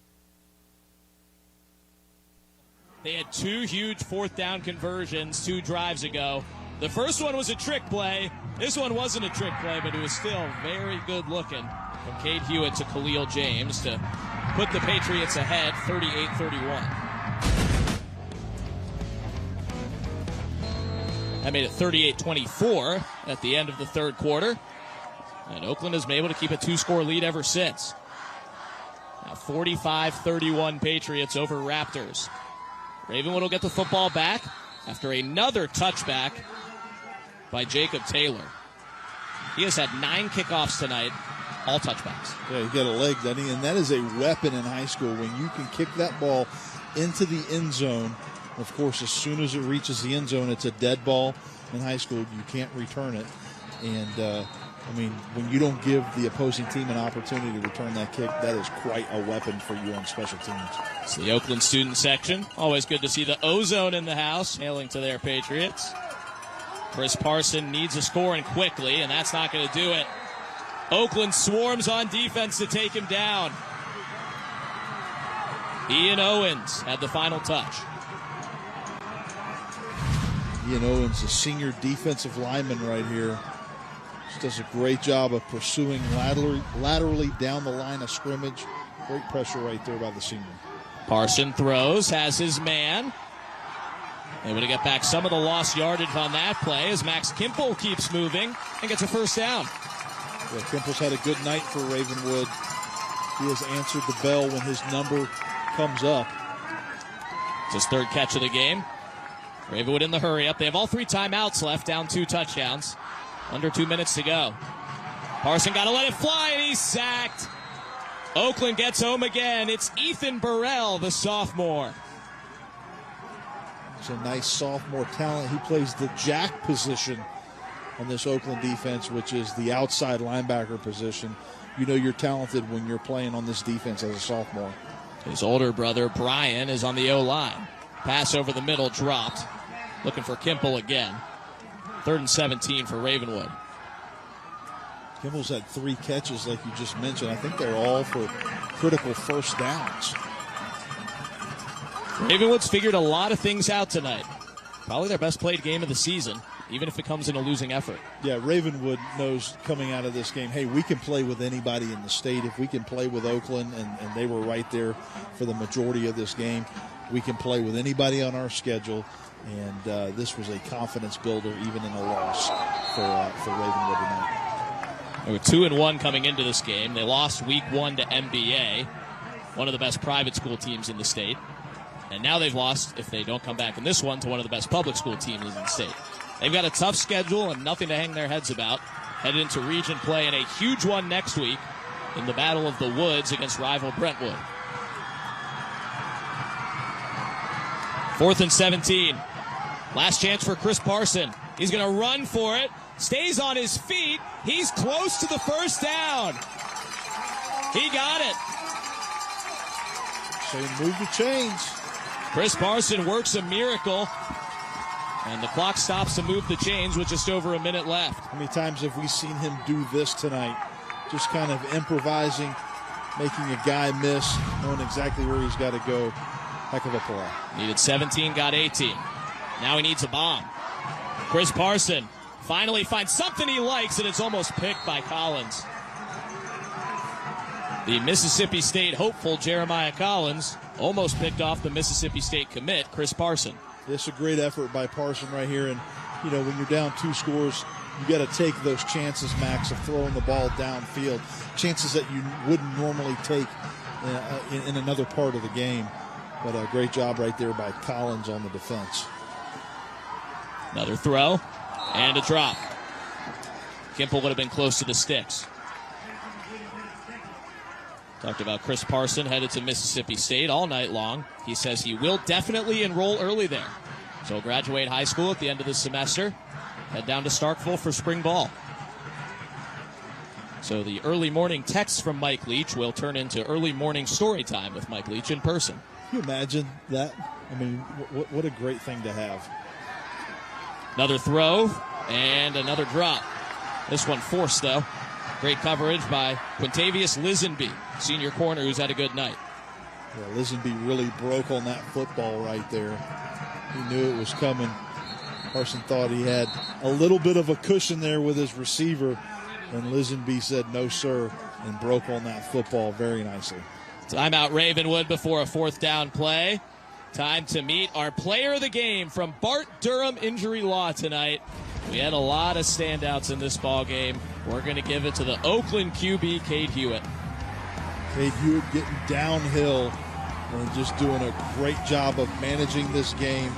They had 2 huge fourth down conversions 2 drives ago. The first one was a trick play. This one wasn't a trick play, but it was still very good looking from Cade Hewitt to Khalil James to put the Patriots ahead 38-31. That made it 38-24 at the end of the third quarter. And Oakland has been able to keep a 2-score lead ever since. Now 45-31 Patriots over Raptors. Ravenwood will get the football back after another touchback by Jacob Taylor. He has had 9 kickoffs tonight, all touchbacks. Yeah, he got a leg, doesn't he? And that is a weapon in high school when you can kick that ball into the end zone. Of course, as soon as it reaches the end zone, it's a dead ball. In high school, you can't return it. And, when you don't give the opposing team an opportunity to return that kick, that is quite a weapon for you on special teams. It's the Oakland student section. Always good to see the Ozone in the house, hailing to their Patriots. Chris Parson needs a score and quickly, and that's not going to do it. Oakland swarms on defense to take him down. Ian Owens had the final touch. Ian Owens, a senior defensive lineman right here. Just does a great job of pursuing laterally down the line of scrimmage. Great pressure right there by the senior. Parson throws, has his man. Able to get back some of the lost yardage on that play as Max Kimple keeps moving and gets a first down. Yeah, Kimple's had a good night for Ravenwood. He has answered the bell when his number comes up. It's his 3rd catch of the game. Ravenwood in the hurry up. They have all 3 timeouts left, down 2 touchdowns. Under 2 minutes to go. Parson got to let it fly, and he's sacked. Oakland gets home again. It's Ethan Burrell, the sophomore. He's a nice sophomore talent. He plays the jack position on this Oakland defense, which is the outside linebacker position. You know you're talented when you're playing on this defense as a sophomore. His older brother, Brian, is on the O-line. Pass over the middle, dropped. Looking for Kimple again. 3rd and 17 for Ravenwood. Kimball's had 3 catches, like you just mentioned. I think they're all for critical first downs. Ravenwood's figured a lot of things out tonight. Probably their best played game of the season, even if it comes in a losing effort. Yeah, Ravenwood knows coming out of this game, hey, we can play with anybody in the state. If we can play with Oakland, and they were right there for the majority of this game, we can play with anybody on our schedule. And this was a confidence builder, even in a loss for Ravenwood tonight. They were 2-1 coming into this game. They lost week 1 to MBA, one of the best private school teams in the state. And now they've lost, if they don't come back in this one, to one of the best public school teams in the state. They've got a tough schedule and nothing to hang their heads about. Headed into region play and a huge one next week in the Battle of the Woods against rival Brentwood. 4th and 17. Last chance for Chris Parson. He's going to run for it. Stays on his feet. He's close to the first down. He got it. So move the chains. Chris Parson works a miracle. And the clock stops to move the chains with just over a minute left. How many times have we seen him do this tonight? Just kind of improvising, making a guy miss, knowing exactly where he's got to go. Heck of a play. Needed 17, got 18. Now he needs a bomb. Chris Parson finally finds something he likes, and it's almost picked by Collins. The Mississippi State hopeful Jeremiah Collins almost picked off the Mississippi State commit, Chris Parson. It's a great effort by Parson right here. And, you know, when you're down 2 scores, you got to take those chances, Max, of throwing the ball downfield. Chances that you wouldn't normally take in another part of the game. But a great job right there by Collins on the defense. Another throw and a drop. Kimple would have been close to the sticks. Talked about Chris Parson headed to Mississippi State all night long. He says he will definitely enroll early there. So he'll graduate high school at the end of the semester. Head down to Starkville for spring ball. So the early morning texts from Mike Leach will turn into early morning story time with Mike Leach in person. Can you imagine that? I mean, what a great thing to have. Another throw and another drop. This one forced, though. Great coverage by Quintavious Lisenby, senior corner who's had a good night. Yeah, Lisenby really broke on that football right there. He knew it was coming. Parson thought he had a little bit of a cushion there with his receiver, and Lisenby said no, sir, and broke on that football very nicely. Timeout Ravenwood before a 4th down play. Time to meet our player of the game from Bart Durham Injury Law tonight. We had a lot of standouts in this ball game. We're going to give it to the Oakland QB, Cade Hewitt. Cade Hewitt getting downhill and just doing a great job of managing this game.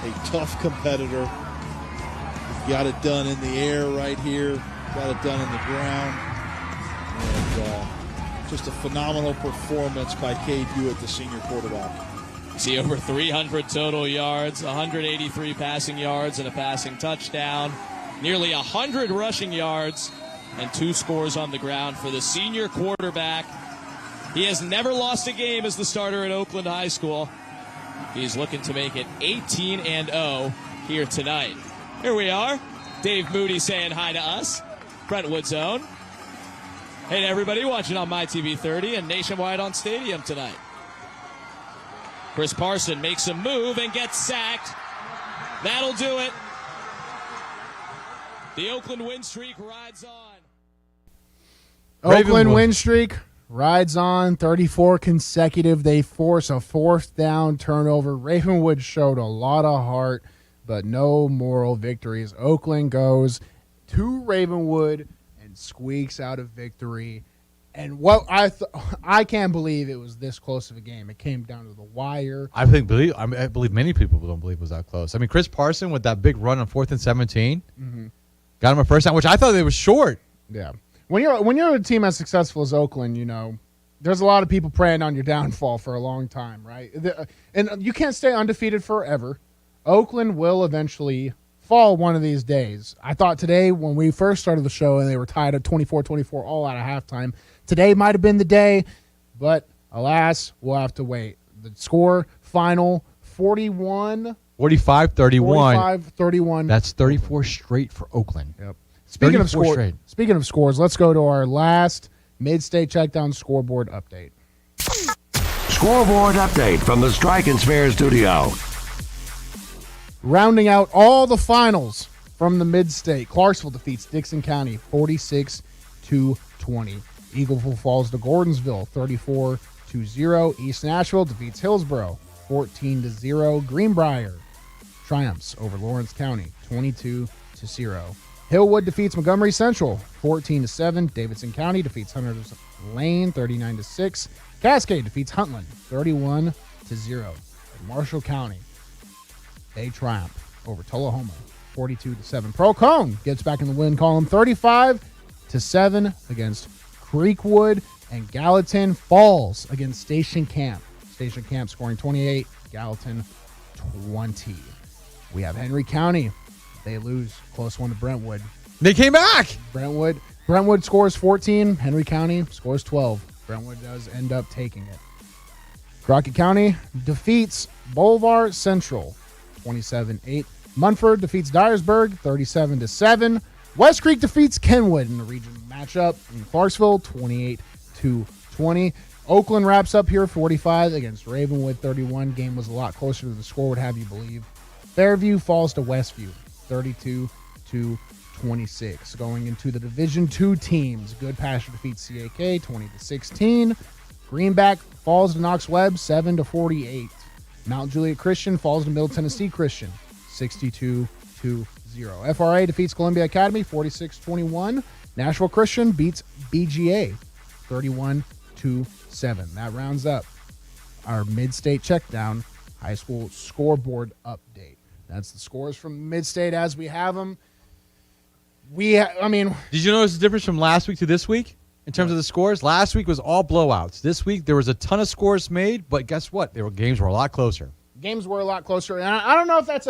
A tough competitor. He got it done in the air right here. Got it done in the ground. And just a phenomenal performance by Cade Hewitt, the senior quarterback. See over 300 total yards, 183 passing yards, and a passing touchdown. Nearly 100 rushing yards and 2 scores on the ground for the senior quarterback. He has never lost a game as the starter at Oakland High School. He's looking to make it 18-0 here tonight. Here we are. Dave Moody saying hi to us. Brentwood's own. Hey to everybody watching on MyTV30 and nationwide on Stadium tonight. Chris Parson makes a move and gets sacked. That'll do it. The Oakland win streak rides on. Oakland win streak rides on. 34 consecutive. They force a 4th down turnover. Ravenwood showed a lot of heart, but no moral victories. Oakland goes to Ravenwood and squeaks out a victory. And what I can't believe it was this close of a game. It came down to the wire. I believe many people don't believe it was that close. I mean, Chris Parson with that big run on 4th and 17 got him a 1st down, which I thought they was short. Yeah, when you're a team as successful as Oakland, you know, there's a lot of people preying on your downfall for a long time, right? And you can't stay undefeated forever. Oakland will eventually fall one of these days. I thought today when we first started the show and they were tied at 24-24 all out of halftime. Today might have been the day, but alas, we'll have to wait. The score final 45-31. 45-31. That's 34 straight for Oakland. Yep. Speaking of scores, let's go to our last Mid-State Checkdown scoreboard update. Scoreboard update from the Strike and Spare studio. Rounding out all the finals from the Mid-State, Clarksville defeats Dixon County 46-20. Eagleville falls to Gordonsville 34-0. East Nashville defeats Hillsboro 14-0. Greenbrier triumphs over Lawrence County 22-0. Hillwood defeats Montgomery Central 14-7. Davidson County defeats Hunters Lane 39-6. Cascade defeats Huntland 31-0. And Marshall County, they triumph over Tullahoma 42-7. Procone gets back in the win column 35-7 against Creekwood, and Gallatin falls against Station Camp. Station Camp scoring 28, Gallatin 20. We have Henry County. They lose close one to Brentwood. They came back. Brentwood scores 14. Henry County scores 12. Brentwood does end up taking it. Crockett County defeats Bolivar Central 27-8. Munford defeats Dyersburg 37-7. West Creek defeats Kenwood in the region matchup in Clarksville 28-20. Oakland wraps up here 45 against Ravenwood 31. Game was a lot closer to the score would have you believe. Fairview falls to Westview 32-26. Going into the Division II teams, Good Pasture defeats CAK 20-16. Greenback falls to Knox Webb 7-48. Mount Juliet Christian falls to Middle Tennessee Christian 62-0. FRA defeats Columbia Academy 46-21. Nashville Christian beats BGA 31-7. That rounds up our Mid-State Checkdown high school scoreboard update. That's the scores from Mid-State as we have them. Did you notice the difference from last week to this week in terms of the scores? Last week was all blowouts. This week there was a ton of scores made, but guess what? Games were a lot closer. Games were a lot closer, and I don't know if that's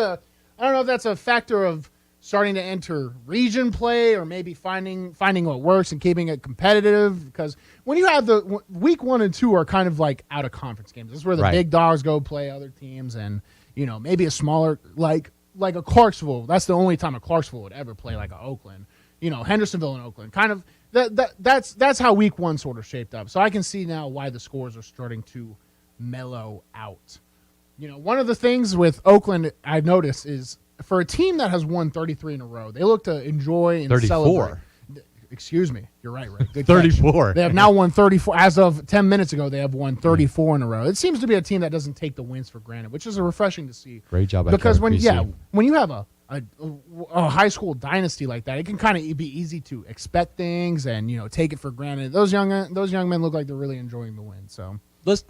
a factor of starting to enter region play or maybe finding what works and keeping it competitive. Because when you have the week 1 and 2 are kind of like out of conference games. This is where the big dogs go play other teams, and maybe a smaller like a Clarksville. That's the only time a Clarksville would ever play like a Oakland. Hendersonville and Oakland. Kind of that's how week 1 sort of shaped up. So I can see now why the scores are starting to mellow out. One of the things with Oakland I've noticed is for a team that has won 33 in a row, they look to enjoy and 34. celebrate. Excuse me. You're right, Ray. Good 34. Catch. They have now won 34. As of 10 minutes ago, they have won 34 in a row. It seems to be a team that doesn't take the wins for granted, which is refreshing to see. Great job. Because when you have a high school dynasty like that, it can kind of be easy to expect things and take it for granted. Those young men look like they're really enjoying the win. So let's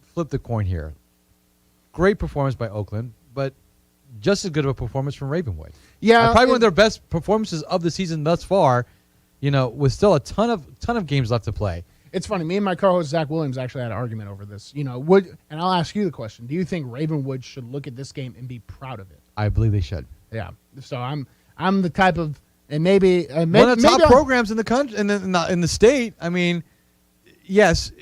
flip the coin here. Great performance by Oakland, but just as good of a performance from Ravenwood. Yeah, probably one of their best performances of the season thus far. With still a ton of games left to play. It's funny. Me and my co-host Zach Williams actually had an argument over this. And I'll ask you the question: do you think Ravenwood should look at this game and be proud of it? I believe they should. Yeah. So I'm the type of, and maybe one of the top programs in the country in the state. Yes.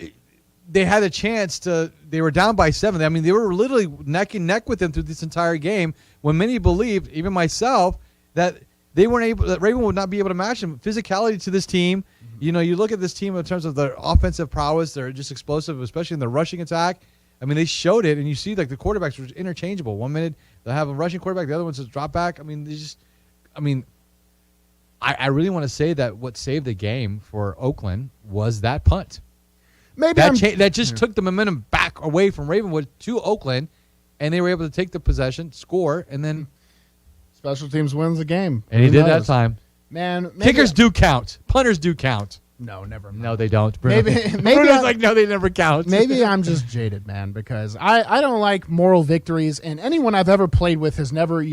They had a chance they were down by 7. They were literally neck and neck with them through this entire game when many believed, even myself, that Raven would not be able to match them. Physicality to this team. Mm-hmm. You look at this team in terms of their offensive prowess, they're just explosive, especially in the rushing attack. They showed it, and you see the quarterbacks were interchangeable. 1 minute they'll have a rushing quarterback, the other one's a drop back. I really want to say that what saved the game for Oakland was that punt. Maybe that just took the momentum back away from Ravenwood to Oakland, and they were able to take the possession, score, and then special teams wins the game. And he did that time. Man, kickers do count. Punters do count. No, never. No, they don't. Maybe no, they never count. Maybe I'm just jaded, man, because I don't like moral victories, and anyone I've ever played with has never,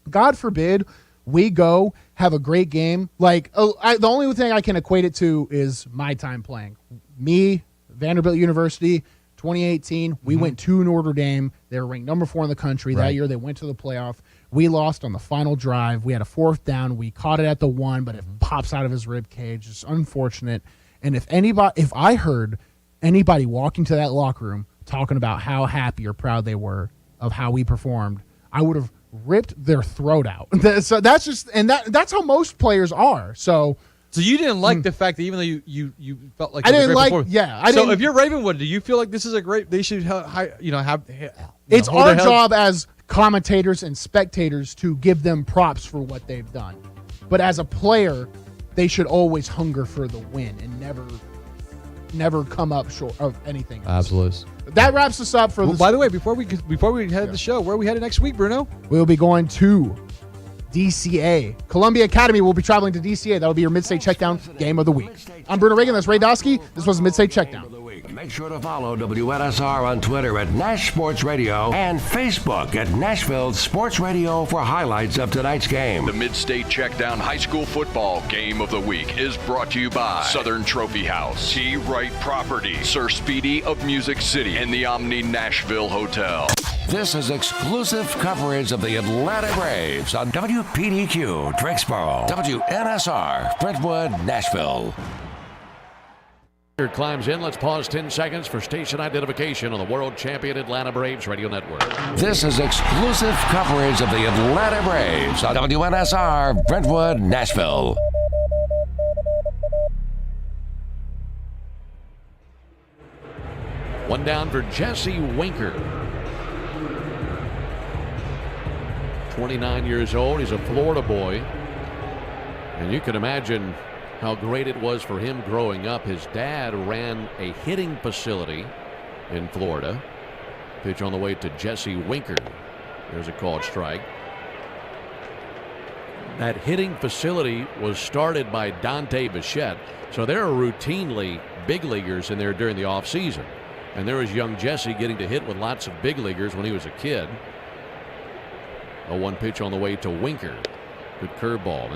God forbid we go have a great game. The only thing I can equate it to is my time playing. Me, Vanderbilt University, 2018, we went to Notre Dame. They were ranked number 4 in the country. That year they went to the playoff. We lost on the final drive. We had a 4th down. We caught it at the 1, but it pops out of his rib cage. It's unfortunate. And if I heard anybody walking to that locker room talking about how happy or proud they were of how we performed, I would have ripped their throat out. So that's just, and that's how most players are. So you didn't like the fact that even though you felt like I didn't like, yeah. So if you're Ravenwood, do you feel like this is a great? They should have. It's our job as commentators and spectators to give them props for what they've done. But as a player, they should always hunger for the win and never come up short of anything else. Absolutely. That wraps us up for this. By the way, before we head to the show, where are we headed next week, Bruno? We'll be going to DCA. Columbia Academy will be traveling to DCA. That'll be your Mid-State Checkdown Game of the Week. I'm Bruno Reagan. That's Ray Dosky. This was Mid-State Checkdown. Make sure to follow WNSR on Twitter at Nash Sports Radio and Facebook at Nashville Sports Radio for highlights of tonight's game. The Mid-State Checkdown High School Football Game of the Week is brought to you by Southern Trophy House, T. Wright Property, Sir Speedy of Music City, and the Omni Nashville Hotel. This is exclusive coverage of the Atlanta Braves on WPDQ, Drakesboro, WNSR, Brentwood, Nashville. Winker climbs in. Let's pause 10 seconds for station identification on the world champion Atlanta Braves radio network. This is exclusive coverage of the Atlanta Braves on WNSR, Brentwood, Nashville. One down for Jesse Winker. 29 years old. He's a Florida boy. And you can imagine how great it was for him growing up. His dad ran a hitting facility in Florida. Pitch on the way to Jesse Winker. There's a called strike. That hitting facility was started by Dante Bichette. So there are routinely big leaguers in there during the offseason. And there was young Jesse getting to hit with lots of big leaguers when he was a kid. A 1 pitch on the way to Winker. Good curveball.